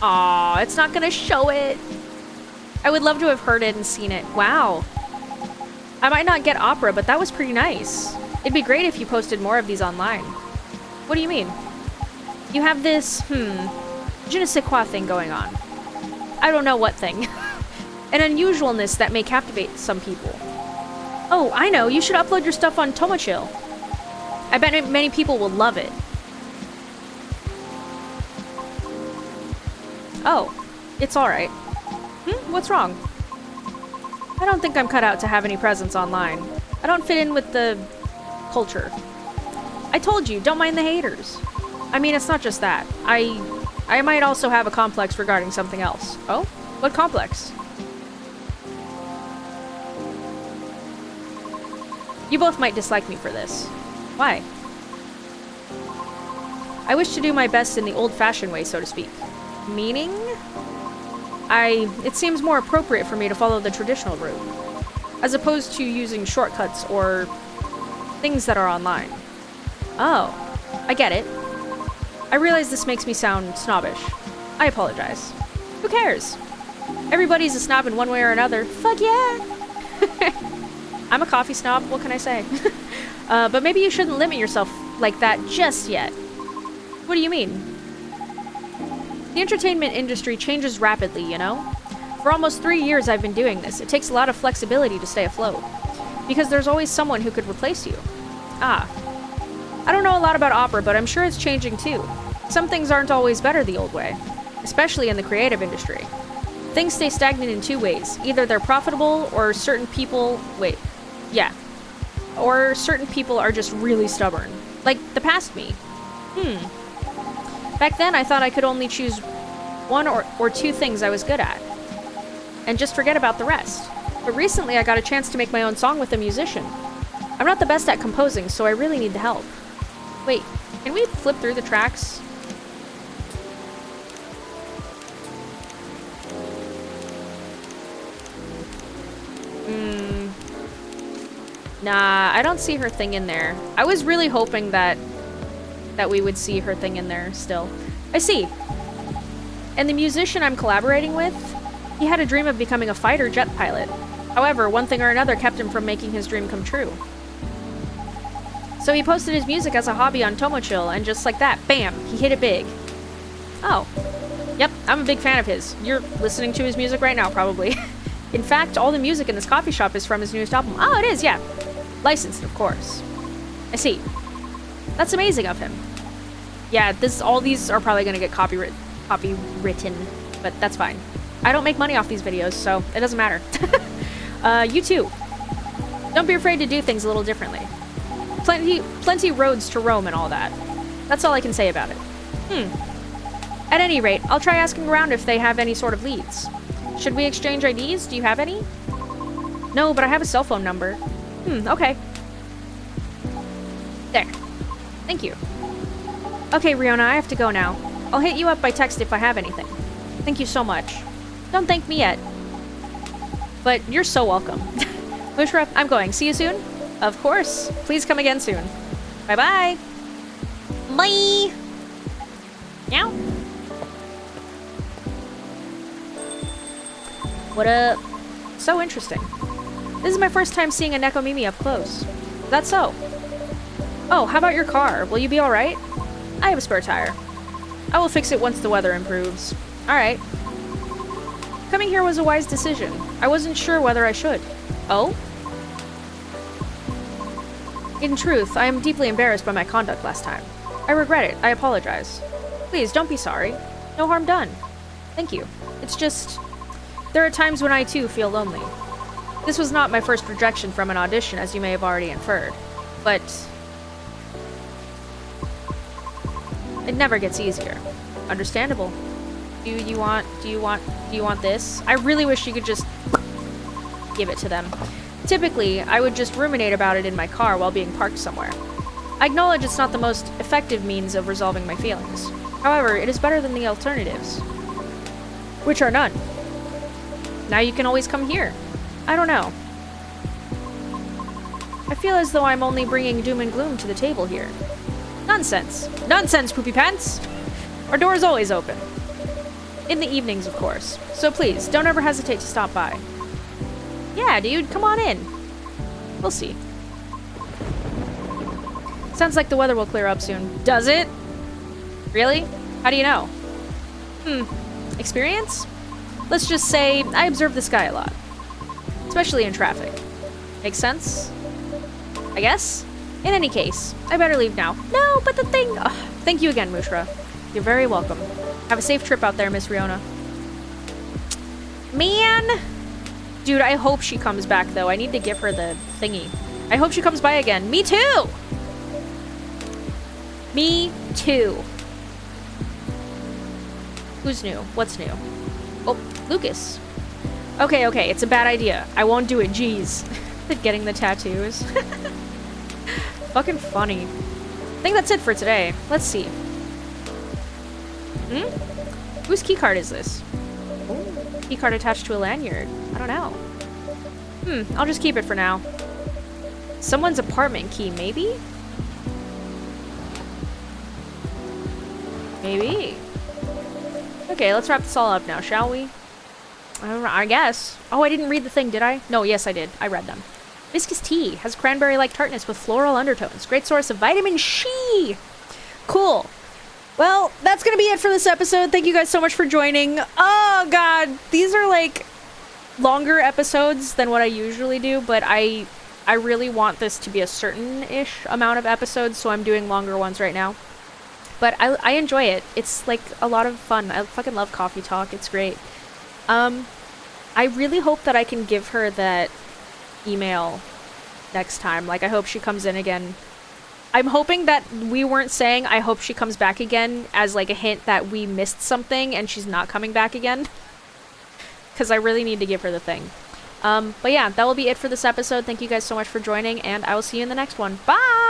Aw, it's not gonna show it. I would love to have heard it and seen it. Wow. I might not get opera, but that was pretty nice. It'd be great if you posted more of these online. What do you mean? You have this, je ne sais quoi thing going on. I don't know what thing. An unusualness that may captivate some people. Oh, I know. You should upload your stuff on Tomochill. I bet many people will love it. Oh, it's alright. What's wrong? I don't think I'm cut out to have any presence online. I don't fit in with the culture. I told you, don't mind the haters. I mean, it's not just that. I might also have a complex regarding something else. Oh? What complex? You both might dislike me for this. Why? I wish to do my best in the old-fashioned way, so to speak. Meaning? It seems more appropriate for me to follow the traditional route, as opposed to using shortcuts or things that are online. Oh, I get it. I realize this makes me sound snobbish. I apologize. Who cares? Everybody's a snob in one way or another. Fuck yeah! I'm a coffee snob, what can I say? But maybe you shouldn't limit yourself like that just yet. What do you mean? The entertainment industry changes rapidly, you know? For almost 3 years I've been doing this. It takes a lot of flexibility to stay afloat. Because there's always someone who could replace you. Ah. I don't know a lot about opera, but I'm sure it's changing too. Some things aren't always better the old way. Especially in the creative industry. Things stay stagnant in two ways. Either they're profitable, or certain people... Wait. Yeah. Or certain people are just really stubborn. Like the past me. Back then, I thought I could only choose one or two things I was good at, and just forget about the rest. But recently, I got a chance to make my own song with a musician. I'm not the best at composing, so I really need the help. Wait, can we flip through the tracks? Nah, I don't see her thing in there. I was really hoping that we would see her thing in there still. I see. And the musician I'm collaborating with, he had a dream of becoming a fighter jet pilot. However, one thing or another kept him from making his dream come true. So he posted his music as a hobby on Tomochill, and just like that, bam, he hit it big. Oh. Yep, I'm a big fan of his. You're listening to his music right now, probably. In fact, all the music in this coffee shop is from his newest album. Oh, it is, yeah. Licensed, of course. I see. That's amazing of him. Yeah, all these are probably gonna get copywritten, but that's fine. I don't make money off these videos, so it doesn't matter. You too. Don't be afraid to do things a little differently. Plenty roads to Rome and all that. That's all I can say about it. At any rate, I'll try asking around if they have any sort of leads. Should we exchange IDs? Do you have any? No, but I have a cell phone number. Okay. There. Thank you. Okay, Riona, I have to go now. I'll hit you up by text if I have anything. Thank you so much. Don't thank me yet. But you're so welcome. Mushra, I'm going. See you soon? Of course. Please come again soon. Bye-bye. Bye. Meow. What up? So interesting. This is my first time seeing a Nekomimi up close. That's so. Oh, how about your car? Will you be alright? I have a spare tire. I will fix it once the weather improves. Alright. Coming here was a wise decision. I wasn't sure whether I should. Oh? In truth, I am deeply embarrassed by my conduct last time. I regret it. I apologize. Please, don't be sorry. No harm done. Thank you. It's just... there are times when I too feel lonely. This was not my first rejection from an audition, as you may have already inferred. But... it never gets easier. Understandable. Do you want this? I really wish you could just give it to them. Typically, I would just ruminate about it in my car while being parked somewhere. I acknowledge it's not the most effective means of resolving my feelings. However, it is better than the alternatives, which are none. Now you can always come here. I don't know. I feel as though I'm only bringing doom and gloom to the table here. Nonsense. Nonsense, Poopy Pants! Our door is always open. In the evenings, of course. So please, don't ever hesitate to stop by. Yeah, dude, come on in. We'll see. Sounds like the weather will clear up soon. Does it? Really? How do you know? Experience? Let's just say I observe the sky a lot. Especially in traffic. Makes sense? I guess? In any case, I better leave now. No, but the thing... Ugh. Thank you again, Mushra. You're very welcome. Have a safe trip out there, Miss Riona. Man! Dude, I hope she comes back, though. I need to give her the thingy. I hope she comes by again. Me too! Me too. Who's new? What's new? Oh, Lucas. Okay, okay, it's a bad idea. I won't do it, jeez. Getting the tattoos. Fucking funny. I think that's it for today. Let's see. Whose keycard is this? Ooh, keycard attached to a lanyard. I don't know. I'll just keep it for now. Someone's apartment key, maybe? Maybe. Okay, let's wrap this all up now, shall we? I guess. Oh, I didn't read the thing, did I? No, yes, I did. I read them. Viscous tea has cranberry-like tartness with floral undertones. Great source of vitamin C. Cool. Well, that's gonna be it for this episode. Thank you guys so much for joining. Oh, God. These are, like, longer episodes than what I usually do, but I really want this to be a certain-ish amount of episodes, so I'm doing longer ones right now. But I enjoy it. It's, like, a lot of fun. I fucking love coffee talk. It's great. I really hope that I can give her that email next time. Like, I hope she comes in again. I'm hoping that we weren't saying I hope she comes back again as, like, a hint that we missed something and she's not coming back again. Because I really need to give her the thing. But yeah, that will be it for this episode. Thank you guys so much for joining, and I will see you in the next one. Bye!